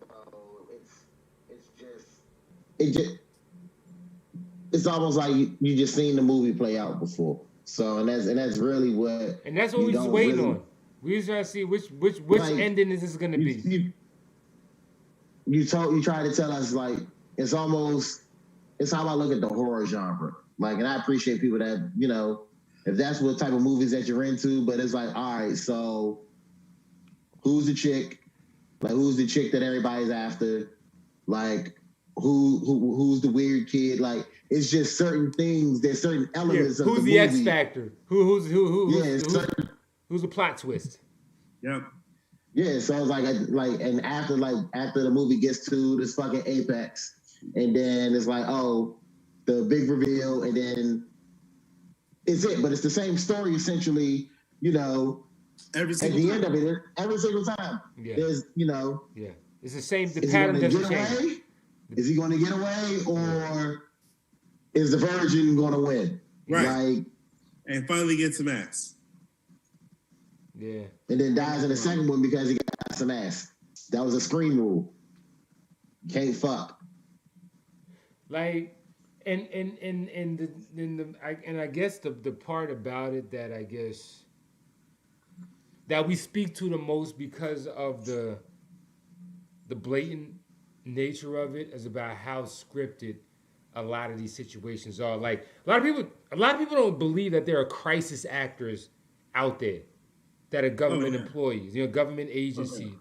it's almost like you just seen the movie play out before. So and that's really what. And that's what we just waiting on. We just trying to see which like, ending is this gonna be. You try to tell us, like, it's how I look at the horror genre. Like, and I appreciate people that, you know, if that's what type of movies that you're into, but it's like, all right, so who's the chick? Like, who's the chick that everybody's after? Like, who's the weird kid? Like, it's just certain things, there's certain elements of the movie. Who's the X factor? Who's the plot twist? Yeah. Yeah, so it's like and after the movie gets to this fucking apex, and then it's like, oh, the big reveal, and then it's it. But it's the same story essentially, you know, at the end of it, every single time. Yeah. There's, you know. Yeah. It's the same, the pattern doesn't change. Is he going to get away, or is the virgin going to win? Right. Like, and finally get some ass. Yeah. And then dies in the second one because he got some ass. That was a screen rule. Can't fuck. Like, and I guess the part about it that I guess that we speak to the most because of the blatant nature of it is about how scripted a lot of these situations are. Like, a lot of people don't believe that there are crisis actors out there that are government employees, you know, government agency.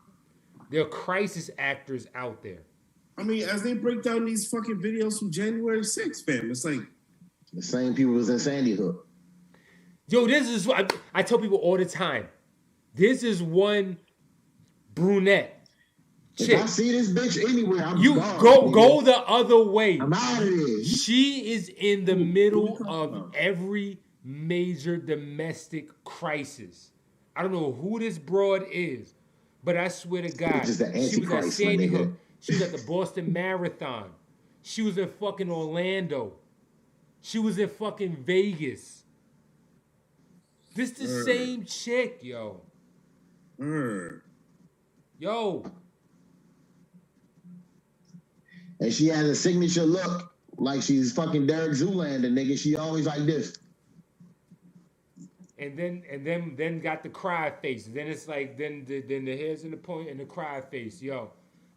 There are crisis actors out there. I mean, as they break down these fucking videos from January 6th, fam, it's like the same people was in Sandy Hook. Yo, this is what I tell people all the time. This is one brunette chick. If I see this bitch anywhere, I'm go the other way. I'm out of here. She is in the middle of every major domestic crisis. I don't know who this broad is, but I swear to God, It's just the she was at Antichrist, my Sandy nigga. Hook. She was at the Boston Marathon. She was in fucking Orlando. She was in fucking Vegas. This the same chick, yo. Yo. And she has a signature look like she's fucking Derek Zoolander, nigga. She always like this. And then got the cry face. Then it's like then the hairs in the point and the cry face. Yo,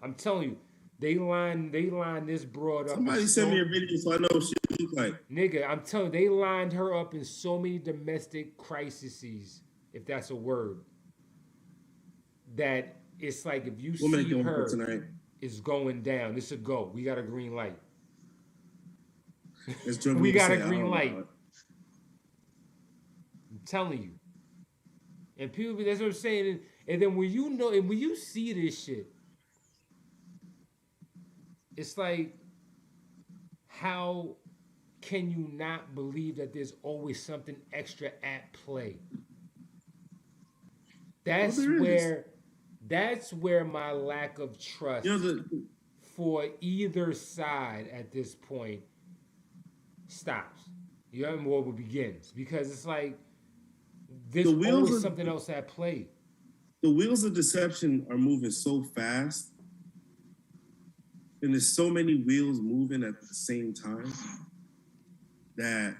I'm telling you, they line this broad up. Somebody send me a video so I know what she look like. Nigga, I'm telling you, they lined her up in so many domestic crises, if that's a word. That it's like if you see her tonight. It's going down. It's a go. We got a green light. We We got a green light. I'm telling you. And people, that's what I'm saying. And then when you know, and when you see this shit, it's like, how can you not believe that there's always something extra at play? That's where my lack of trust for either side at this point stops. You know, more begins, because it's like there's always something else at play. The wheels of deception are moving so fast, and there's so many wheels moving at the same time that,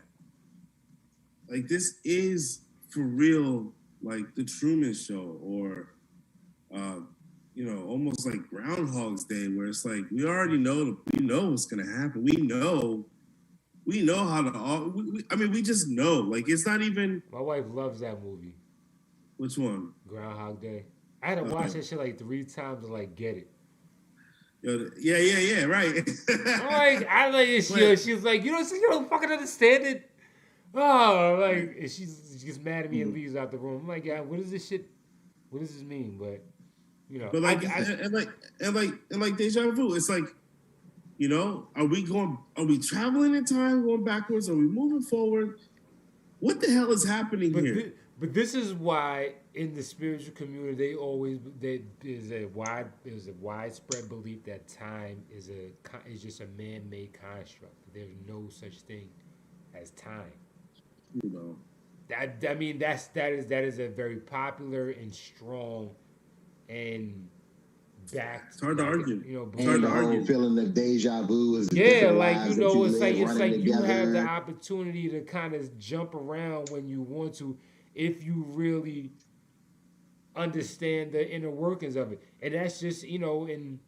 like, this is for real, like the Truman Show, or you know, almost like Groundhog's Day, where it's like we already know what's gonna happen. We know how to. I mean, we just know. Like, it's not even. My wife loves that movie. Which one? Groundhog Day. I had to watch that shit like 3 times to like get it. Yeah, right. I like it. She was like, you don't fucking understand it. Oh, like, and she gets mad at me and leaves out the room. I'm like, yeah, what is this shit? What does this mean? But you know, but like, and like deja vu. It's like, you know, are we traveling in time, going backwards? Are we moving forward? What the hell is happening here? But this is why in the spiritual community there's a widespread belief that time is just a man-made construct. There's no such thing as time. You know, that is a very popular and strong and backed. It's hard to argue. You know, and hard the whole feeling of deja vu is like, you know, it's like you have the opportunity to kind of jump around when you want to, if you really understand the inner workings of it. And that's just, you know, and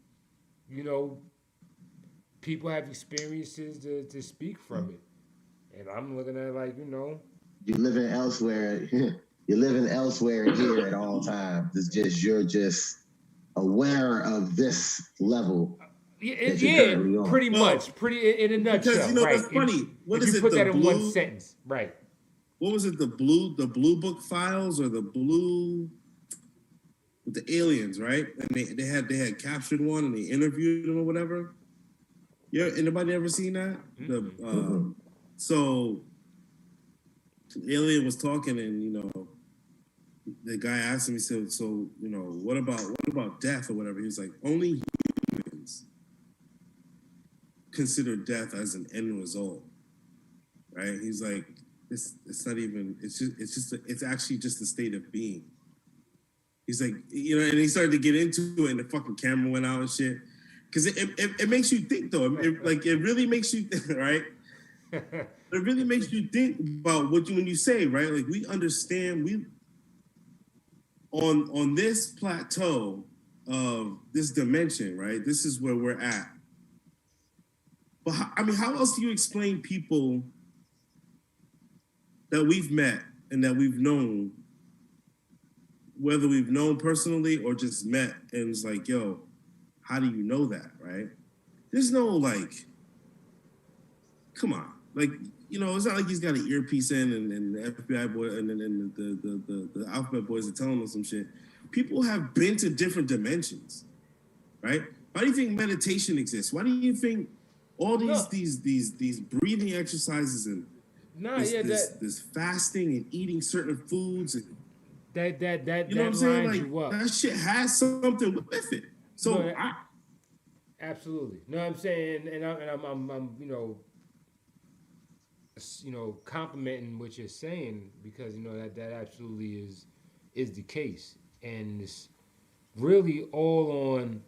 you know, people have experiences to speak from it. And I'm looking at it like, you know, you're living elsewhere. You're living elsewhere here at all times. It's just you're just aware of this level. Pretty much. Pretty in a nutshell. Because, you know, right? it's funny. What is you it? Put that in one sentence, right? What was it? The blue book files, or the blue with the aliens, right? And they had captured one and they interviewed him or whatever. Yeah, anybody ever seen that? So the alien was talking, and you know, the guy asked him. He said, "So, you know, what about death or whatever?" He was like, "Only humans consider death as an end result, right?" He's like, "It's not even. It's actually just a state of being." He's like, you know, and he started to get into it, and the fucking camera went out and shit. Because it makes you think, though. It really makes you think, right? It really makes you think about when you say, right? Like, we understand, on this plateau of this dimension, right? This is where we're at. But how else do you explain people that we've met and that we've known, whether we've known personally or just met, and it's like, yo, how do you know that, right? There's no, like, come on. Like, you know, it's not like he's got an earpiece in and the FBI boy and then the alphabet boys are telling him some shit. People have been to different dimensions, right? Why do you think meditation exists? Why do you think all these breathing exercises and this fasting and eating certain foods, and that You know what I'm saying? lines Like you up. that shit has something with it. So No, absolutely. No, I'm saying, and I'm complimenting what you're saying because that absolutely is the case, and it's really all on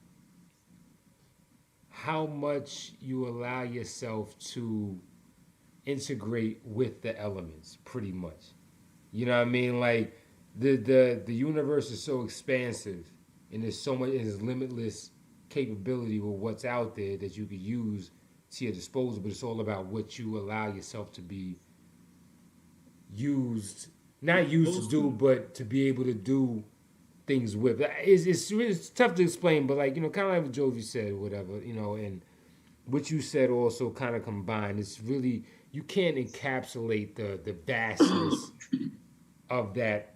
how much you allow yourself to integrate with the elements, pretty much. You know what I mean? Like the universe is so expansive, and there's so much, and there's limitless capability with what's out there that you could use to your disposal. But it's all about what you allow yourself to be used, not used to do, but to be able to do things with. It's tough to explain, but like kind of like what Jovi said, whatever, and what you said also kind of combined. It's really, you can't encapsulate the vastness of that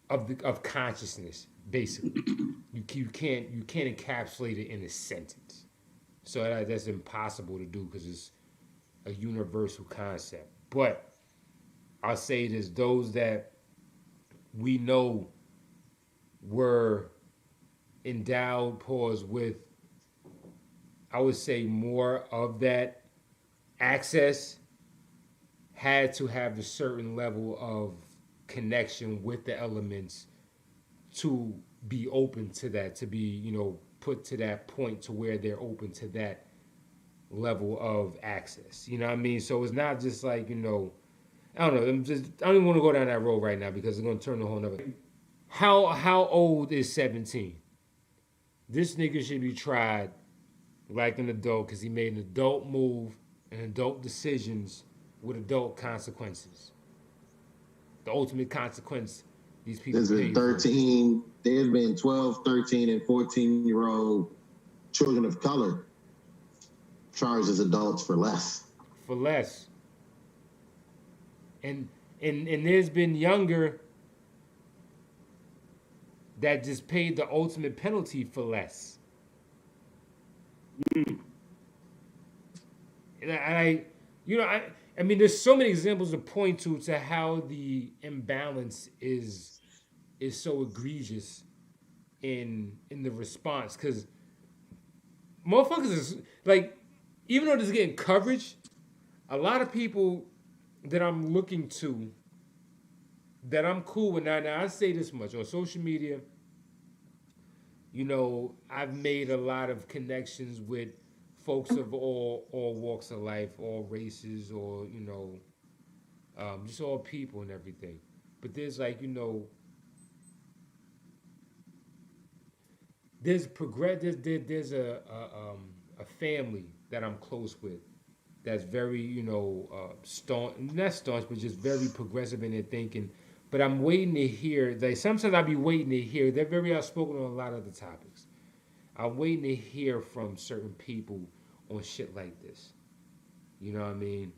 of consciousness. Basically, you can't encapsulate it in a sentence. So that's impossible to do because it's a universal concept. But I'll say it is those that we know were endowed, with, I would say, more of that access, had to have a certain level of connection with the elements to be open to that, to be, put to that point to where they're open to that level of access. You know what I mean? So it's not just like, I don't know. I don't even want to go down that road right now because it's going to turn the whole nother. How old is 17? This nigga should be tried like an adult because he made an adult move and adult decisions with adult consequences. The ultimate consequence these people There's been 13, there's been 12, 13, and 14-year-old children of color charged as adults for less. For less. And there's been younger that just paid the ultimate penalty for less. And I mean, there's so many examples to point to how the imbalance is so egregious in the response, because motherfuckers is like, even though this is getting coverage, a lot of people that I'm looking to, that I'm cool with now. Now I say this much on social media. I've made a lot of connections with folks of all walks of life, all races, or just all people and everything. But there's like there's a family that I'm close with that's very staunch, not staunch, but just very progressive in their thinking. But I'm waiting to hear. Like sometimes I'll be waiting to hear. They're very outspoken on a lot of the topics. I'm waiting to hear from certain people on shit like this. You know what I mean?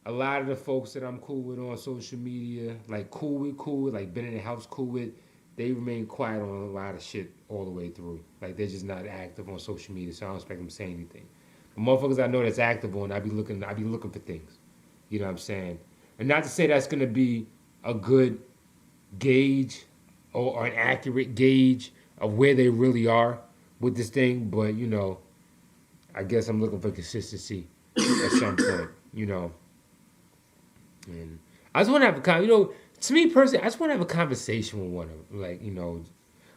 A lot of the folks that I'm cool with on social media, like cool with, like been in the house cool with, they remain quiet on a lot of shit all the way through. Like they're just not active on social media, so I don't expect them to say anything. The motherfuckers I know that's active on, I be looking for things. You know what I'm saying? And not to say that's going to be a good gauge or an accurate gauge of where they really are with this thing, but, I guess I'm looking for consistency at some point, And I just want to have to me personally, I just want to have a conversation with one of them.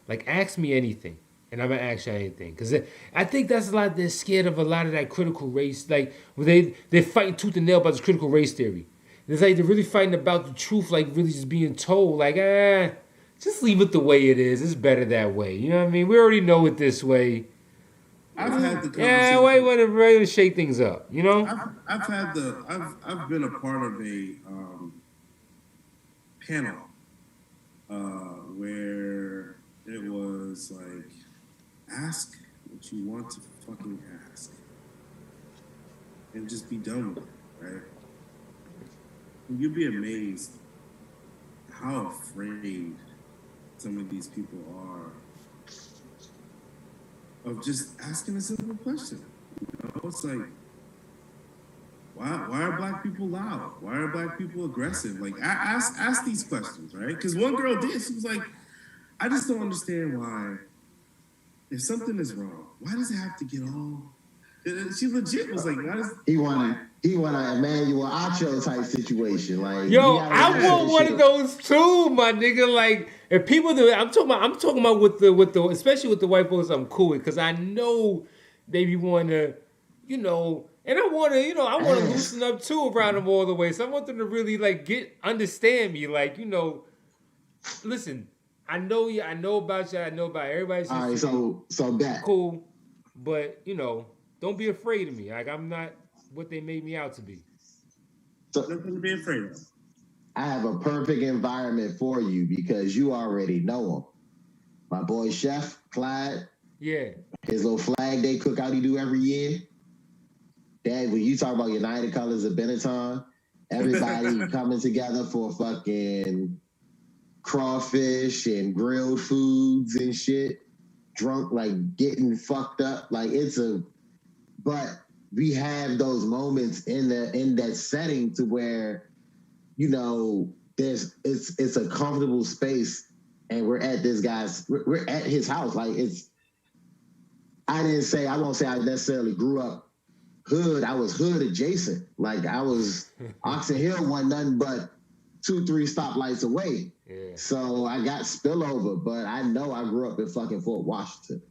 Like ask me anything, and I'm going to ask you anything. Because I think that's a lot, they're scared of a lot of that critical race, like, where they're fighting tooth and nail about this critical race theory. It's like they're really fighting about the truth, like really just being told, like, just leave it the way it is. It's better that way. You know what I mean? We already know it this way. I've had the conversation. Yeah, why you want to really shake things up? I've been a part of a panel where it was like, ask what you want to fucking ask, and just be done with it, right? You'd be amazed how afraid some of these people are of just asking a simple question. It's like, Why are black people loud? Why are black people aggressive? Like, ask these questions, right? Because one girl did. She was like, I just don't understand why, if something is wrong, why does it have to get all... She legit was like, why does... He want an Emmanuel Acho type situation. Like, yo, I want one of those too, my nigga. Like, if people do, I'm talking about with the, especially with the white folks, I'm cool with, because I know they be want to, you know, and I want to loosen up too around them all the way. So I want them to really like understand me, like, you know, listen. I know you. I know about you. I know about everybody. All right, so that cool, but you know, don't be afraid of me. Like, I'm not what they made me out to be. So nothing to be afraid of. I have a perfect environment for you because you already know him. My boy Chef Clyde. Yeah. His little Flag Day cookout he do every year. Dad, when you talk about United Colors of Benetton, everybody coming together for fucking crawfish and grilled foods and shit, drunk, like getting fucked up. Like, but we have those moments in that setting to where, you know, it's a comfortable space, and we're at this guy's, we're at his house. Like, I won't say I necessarily grew up hood. I was hood adjacent. Like, I was Oxon Hill wasn't nothing but 2-3 stoplights away. Yeah. So I got spillover, but I know I grew up in fucking Fort Washington.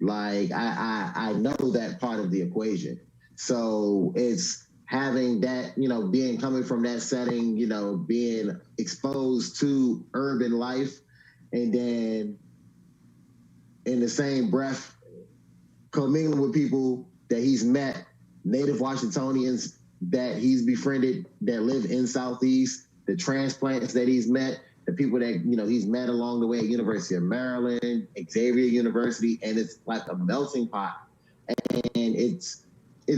Like, I know that part of the equation. So it's having that, you know, coming from that setting, you know, being exposed to urban life, and then in the same breath, commingling with people that he's met, native Washingtonians that he's befriended that live in Southeast, the transplants that he's met, the people that, you know, he's met along the way at University of Maryland, Xavier University, and it's like a melting pot. And it's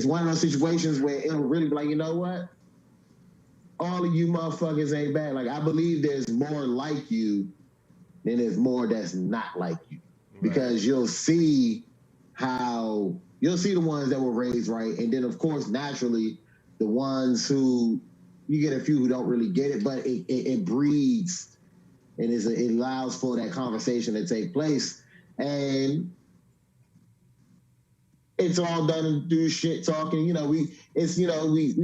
one of those situations where it'll really be like, you know what? All of you motherfuckers ain't bad. Like, I believe there's more like you than there's more that's not like you. Right. Because you'll see the ones that were raised right. And then, of course, naturally, the ones who, you get a few who don't really get it, but it breeds and it allows for that conversation to take place. And it's all done through shit talking. You know, we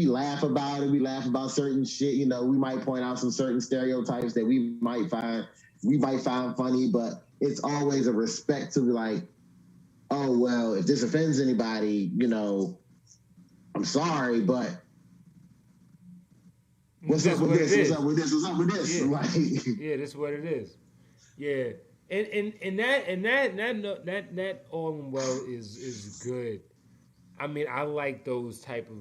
laugh about it. We laugh about certain shit. You know, we might point out some certain stereotypes that we might find funny, but it's always a respect to be like, oh, well, if this offends anybody, you know, I'm sorry, but what's up with this? What's up with this? What's up with this? Yeah, like, yeah, that's what it is. Yeah. And that all in well is good. I mean, I like those type of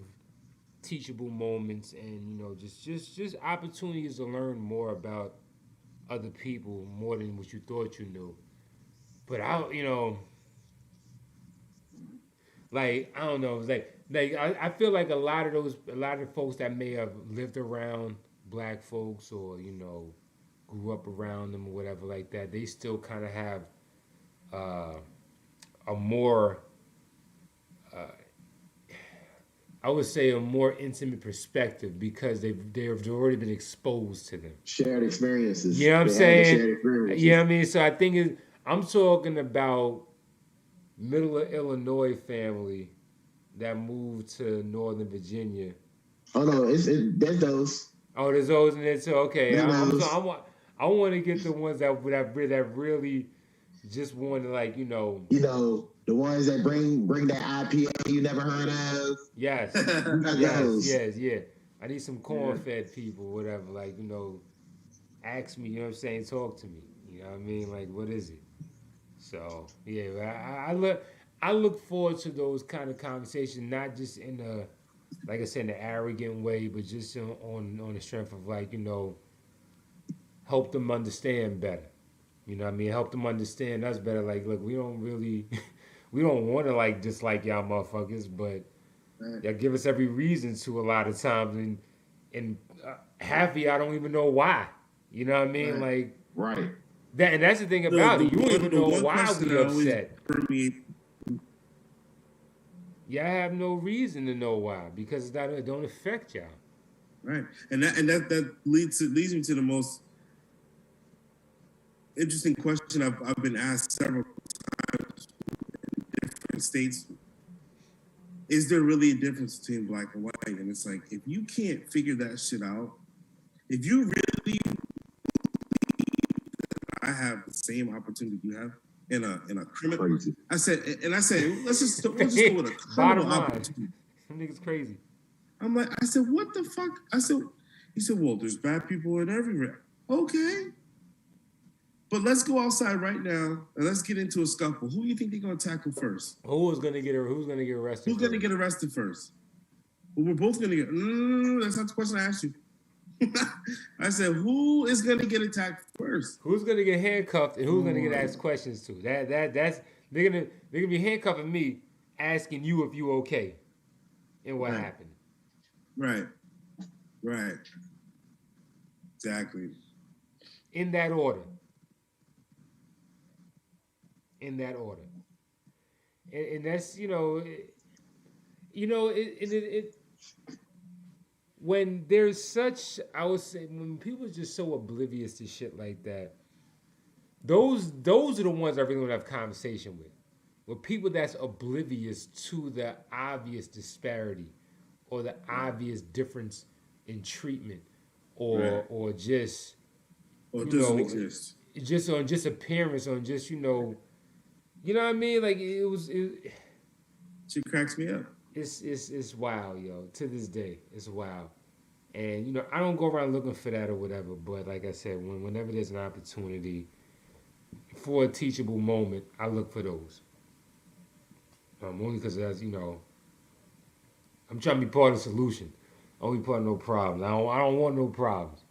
teachable moments, and, you know, just opportunities to learn more about other people more than what you thought you knew. But I don't know, I feel like a lot of folks that may have lived around black folks, or, you know, grew up around them or whatever like that, they still kind of have a more, I would say, a more intimate perspective, because they've already been exposed to them. Shared experiences. You know what I'm saying? You know what I mean? So I think I'm talking about middle of Illinois family that moved to Northern Virginia. Oh no, there's those. Oh, there's those in there too. Okay, I want to get the ones that really just want to, like, you know, the ones that bring that IPA you never heard of. Yes, yes. I need some corn-fed people, whatever. Like, you know, ask me. You know what I'm saying? Talk to me. You know what I mean? Like, what is it? So yeah, I look forward to those kind of conversations, not just in a, like I said, in an arrogant way, but just on the strength of, like, you know, help them understand better. You know what I mean? Help them understand us better. Like, look, we don't want to, like, dislike y'all motherfuckers, but y'all give us every reason to a lot of times, and half of y'all don't even know why. You know what I mean? Like, right. And that's the thing about it. You don't even know why we upset. Y'all have no reason to know why because it don't affect y'all. Right, and that leads me to the most interesting question I've been asked several times in different states. Is there really a difference between black and white? And it's like, if you can't figure that shit out, if you really believe that I have the same opportunity you have in a criminal, Crazy. I said, we'll just go with a criminal opportunity. Them niggas crazy. I said, what the fuck? He said, well, there's bad people in everywhere. Okay. But let's go outside right now and let's get into a scuffle. Who do you think they're gonna tackle first? Who's gonna get arrested? Who's gonna get arrested first? Well, we're both gonna get. That's not the question I asked you. I said, who is gonna get attacked first? Who's gonna get handcuffed and who's gonna get asked questions to? That's they're gonna be handcuffing me, asking you if you okay, and what happened. Right. Exactly. In that order. And that's when there's such, I would say, when people are just so oblivious to shit like that, those are the ones I really want to have conversation with. With people that's oblivious to the obvious disparity or the obvious difference in treatment or just doesn't exist. Just on just appearance, on just you know what I mean? Like she cracks me up. It's wild, yo. To this day, it's wild. And I don't go around looking for that or whatever. But like I said, whenever there's an opportunity for a teachable moment, I look for those. Only because that's I'm trying to be part of the solution. I don't be part of no problems. I don't want no problems.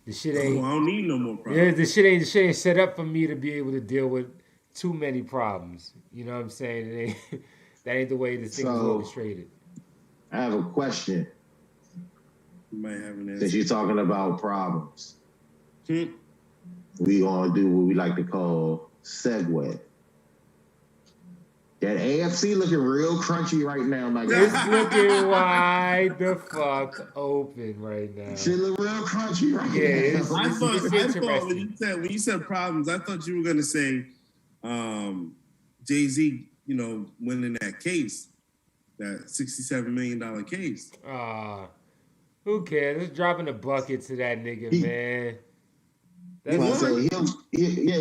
The shit ain't. I don't need no more problems. Yeah, the shit ain't set up for me to be able to deal with too many problems. You know what I'm saying? That ain't the way this thing is orchestrated. I have a question. You might have an answer. Since you're talking about problems, we gonna do what we like to call segue. That AFC looking real crunchy right now, my guy. It's looking wide the fuck open right now. Shit look real crunchy right now. I thought when you said problems, I thought you were gonna say Jay-Z, winning that case, that $67 million case. Who cares? Let's drop in a bucket to that nigga, man.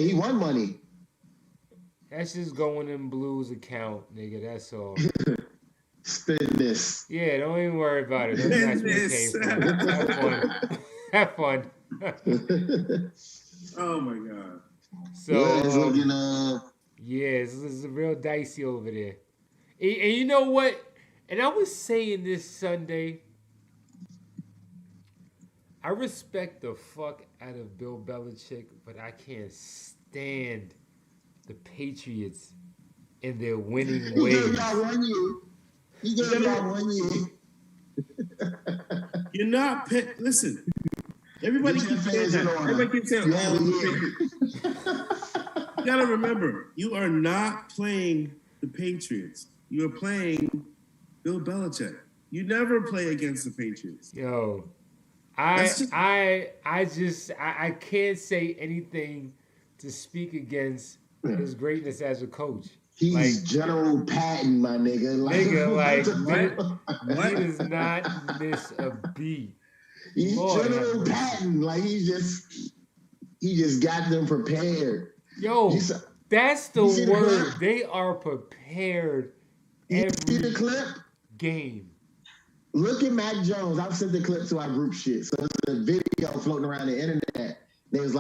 He won money. That's just going in Blue's account, nigga. That's all. Spend this. Yeah, don't even worry about it. That's where it came from. Have fun. Oh my god. So it's looking it's real dicey over there. And you know what? And I was saying this Sunday. I respect the fuck out of Bill Belichick, but I can't stand the Patriots and their winning ways. He gave y'all 1 year. He gave y'all 1 year. You're not listen. Everybody keeps saying that. Everybody keeps saying, you gotta remember, you are not playing the Patriots. You are playing Bill Belichick. You never play against the Patriots. Yo, I can't say anything to speak against his greatness as a coach. He's General Patton, my nigga. He does not miss a beat. He's General Patton. He just got them prepared. Yo, that's the word. They are prepared every game. Look at Mac Jones. I've sent the clip to our group shit. So it's a video floating around the internet. There's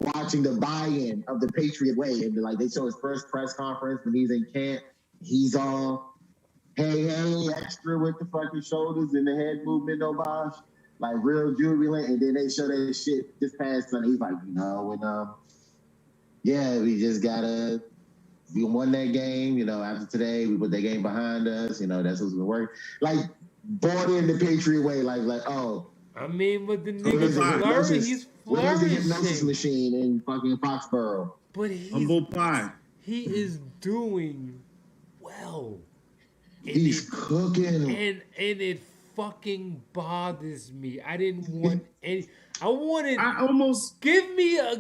watching the buy-in of the Patriot way. And they show his first press conference when he's in camp. He's all, hey, extra with the fucking shoulders and the head movement, no bosh. Real jubilant. And then they show that shit this past Sunday. He's like, we just gotta, we won that game, after today, we put that game behind us, that's what's gonna work. Bought in the Patriot way, oh. I mean, but the nigga's flourishing. He's flourishing. Where's the hypnosis machine in fucking Foxborough? But humble pie. He is doing well. He's cooking. And it fucking bothers me. I didn't want any. I almost give me a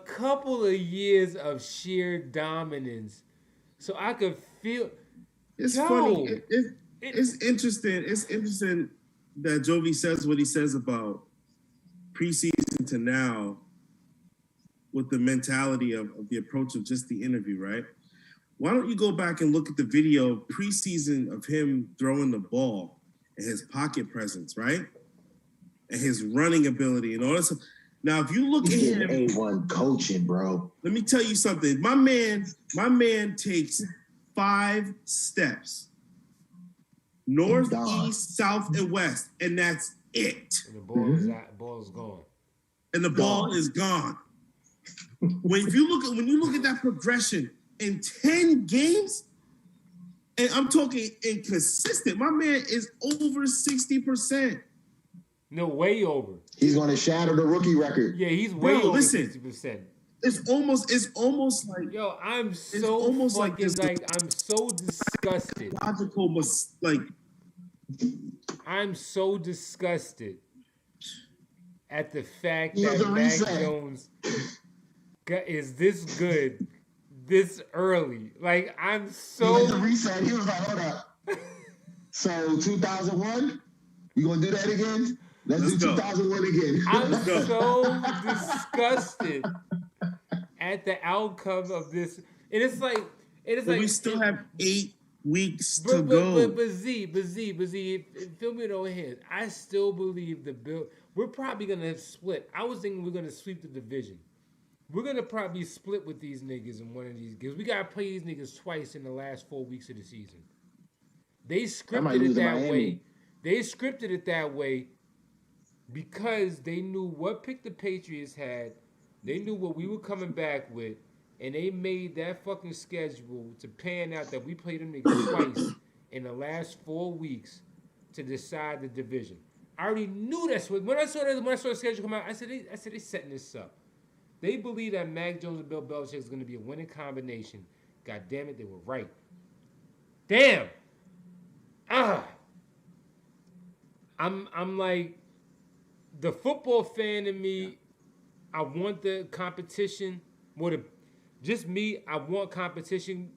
couple of years of sheer dominance, so I could feel. It's funny. It's interesting. It's interesting that Jovi says what he says about preseason to now, with the mentality of the approach of just the interview, right? Why don't you go back and look at the video preseason of him throwing the ball and his pocket presence, right? And his running ability and all that stuff. Now, if you look at him, A1 coaching, bro. Let me tell you something. My man takes 5 steps. North, east, south, and west, and that's it. And the ball's gone. And the ball is gone. When you look at that progression in 10 games, and I'm talking inconsistent, my man is over 60%. No, way over. He's going to shatter the rookie record. Yeah, he's way over 60%. It's almost like I'm so disgusted. I'm so disgusted at the fact that Mac Jones is this good this early. Like, I'm so the reset. He was like, hold up. So 2001, you gonna do that again? Let's do 2001 again. I'm so disgusted at the outcome of this. And it's like we still have 8 weeks to go. But Z, feel me in our hands. I still believe the Bill. We're probably gonna split. I was thinking we're gonna sweep the division. We're gonna probably split with these niggas in one of these games. We gotta play these niggas twice in the last 4 weeks of the season. They scripted it that way. They scripted it that way because they knew what pick the Patriots had. They knew what we were coming back with. And they made that fucking schedule to pan out that we played them niggas twice in the last 4 weeks to decide the division. I already knew that's what. When I saw the schedule come out, I said they setting this up. They believe that Mac Jones and Bill Belichick is going to be a winning combination. God damn it, they were right. Damn. I'm like, the football fan in me. I want the competition. Just me, I want competition,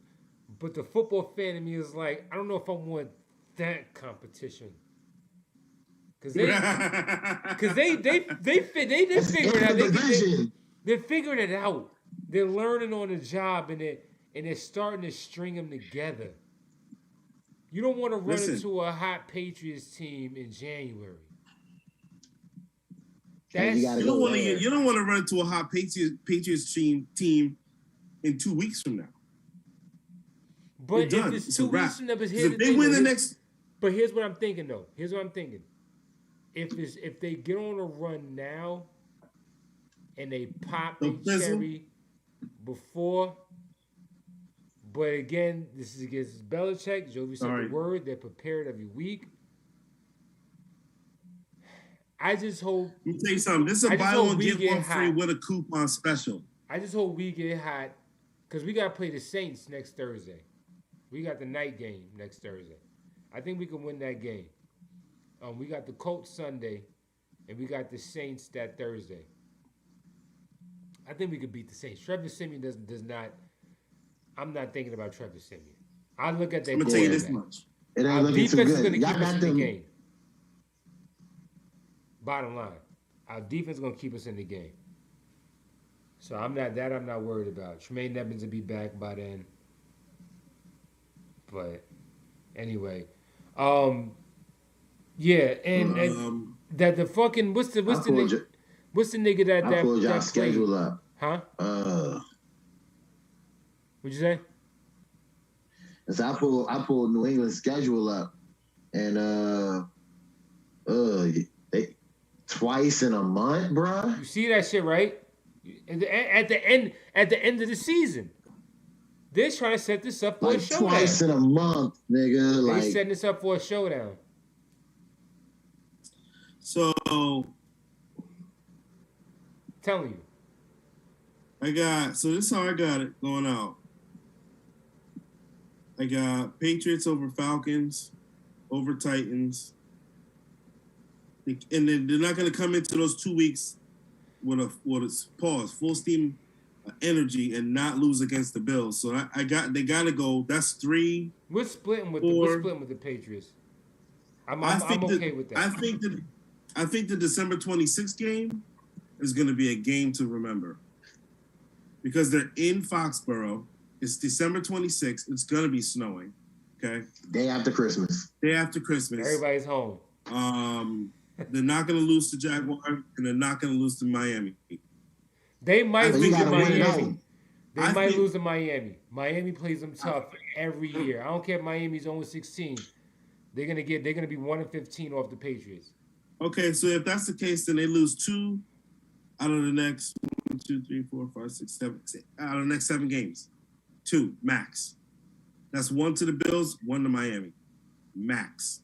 but the football fan in me is like, I don't know if I want that competition. Cause they figuring it out. They're figuring it out. They're learning on the job, and they're starting to string them together. You don't want to run into a hot Patriots team in January. You don't want to run into a hot Patriots team in 2 weeks from now. But if it's 2 weeks from now, but here's But here's what I'm thinking though. If they get on a run now and they pop a cherry before, but again, this is against Belichick. Jovi said the word. They're prepared every week. I just hope. Let me tell you something. This is a buy one get one free with a coupon special. I just hope we get hot because we got to play the Saints next Thursday. We got the night game next Thursday. I think we can win that game. We got the Colts Sunday, and we got the Saints that Thursday. I think we could beat the Saints. Trevor Siemian does not. I'm not thinking about Trevor Siemian. I look at that. I'm gonna tell you this much. Our defense is going to keep us in the game. Bottom line, our defense is going to keep us in the game. So I'm not worried about. Tremaine Evans will be back by then. But anyway, yeah, and that the fucking what's the nigga that I pulled y'all that schedule up. Huh? What'd you say? So I pulled New England's schedule up, and they twice in a month, bruh. You see that shit, right? At the end of the season, they're trying to set this up for a showdown. Twice in a month, nigga. They're setting this up for a showdown. So, telling you, this is how I got it going out. I I got Patriots over Falcons, over Titans. And then they're not going to come into those 2 weeks with a full steam energy and not lose against the Bills. So they got to go. That's 3. We're splitting with the Patriots. I'm okay with that. I think the December 26th game is going to be a game to remember because they're in Foxborough. It's December 26th. It's going to be snowing. Okay. Day after Christmas. Everybody's home. They're not going to lose to Jaguars, and they're not going to lose to Miami. They might lose to Miami. They might lose to Miami. Miami plays them tough every year. I don't care if Miami's 0-16. They're gonna be 1-15 off the Patriots. Okay, so if that's the case, then they lose 2 out of the next 1, 2, 3, 4, 5, 6, 7 out of the next 7 games. 2 max. That's 1 to the Bills, 1 to Miami, max.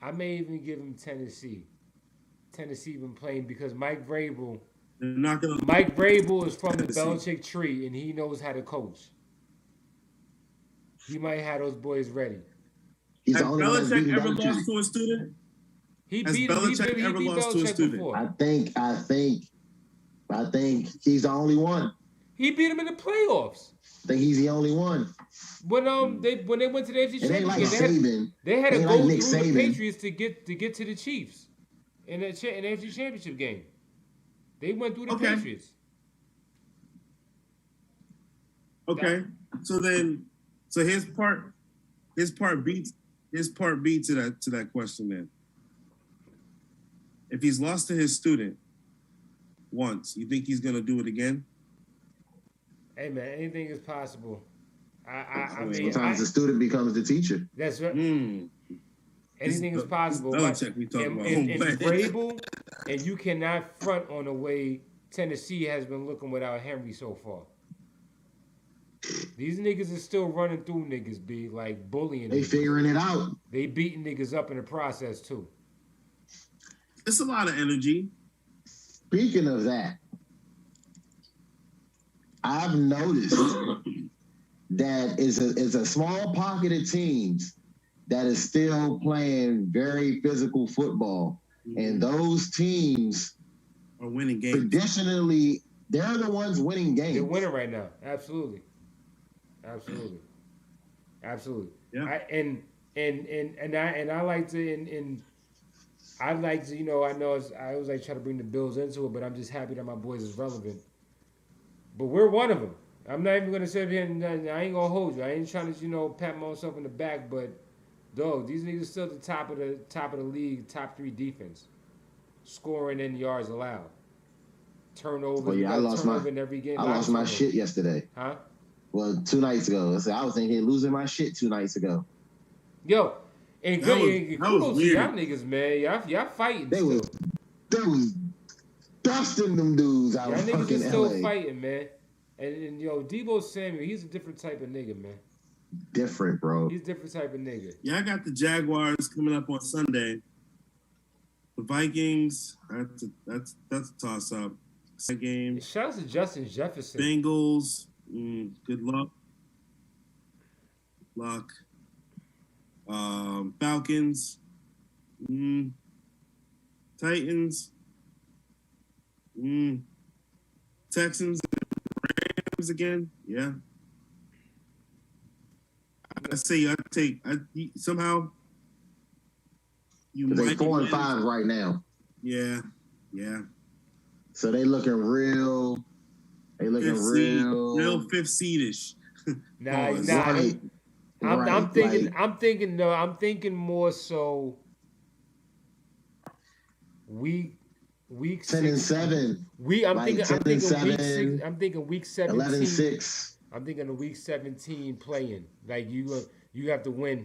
I may even give him Tennessee. Tennessee been playing because Mike Vrabel. Mike Vrabel is from the Belichick tree, and he knows how to coach. He might have those boys ready. Has Belichick ever lost to a student? He beat Belichick before. I think he's the only one. He beat him in the playoffs. I think he's the only one. When they went to the AFC Championship, they had to go through the Patriots to get to the Chiefs in the AFC Championship game. They went through the Patriots. Okay, so his part beats to that question then. If he's lost to his student once, you think he's gonna do it again? Hey man, anything is possible. I mean, sometimes the student becomes the teacher. That's right. Anything is possible. Vrabel, and you cannot front on the way Tennessee has been looking without Henry so far. These niggas is still running through niggas, B, like bullying. They figuring it out. They beating niggas up in the process too. It's a lot of energy. Speaking of that, I've noticed that is a small pocket of teams that is still playing very physical football. And those teams are winning games. Traditionally, they're the ones winning games. They're winning right now. Absolutely. Yeah. I like to I like to, I always like try to bring the Bills into it, but I'm just happy that my boys is relevant. But we're one of them. I'm not even gonna sit here and I ain't gonna hold you. I ain't trying to, pat myself in the back, but dog, these niggas still at the top of the league, top 3 defense, scoring and yards allowed, turnover. Well, yeah, I lost my shit yesterday. Huh? Well, 2 nights ago. So I was thinking losing my shit 2 nights ago. Yo, and kudos to y'all niggas, man. Y'all fighting. They was dusting them dudes out of fucking LA. Y'all niggas is still fighting, man. And Deebo Samuel, he's a different type of nigga, man. Different, bro. He's a different type of nigga. Yeah, I got the Jaguars coming up on Sunday. The Vikings, that's a toss up. Game. Shout out to Justin Jefferson. Bengals, good luck. Falcons, Titans, Texans, Rams again. Yeah. I say somehow you might 4-5 right now. Yeah. So they looking real. Real 5th seedish. Right. I'm thinking more so week 10 and 7. I'm thinking week 17. 11-6. I'm thinking of week 17 playing. Like you have to win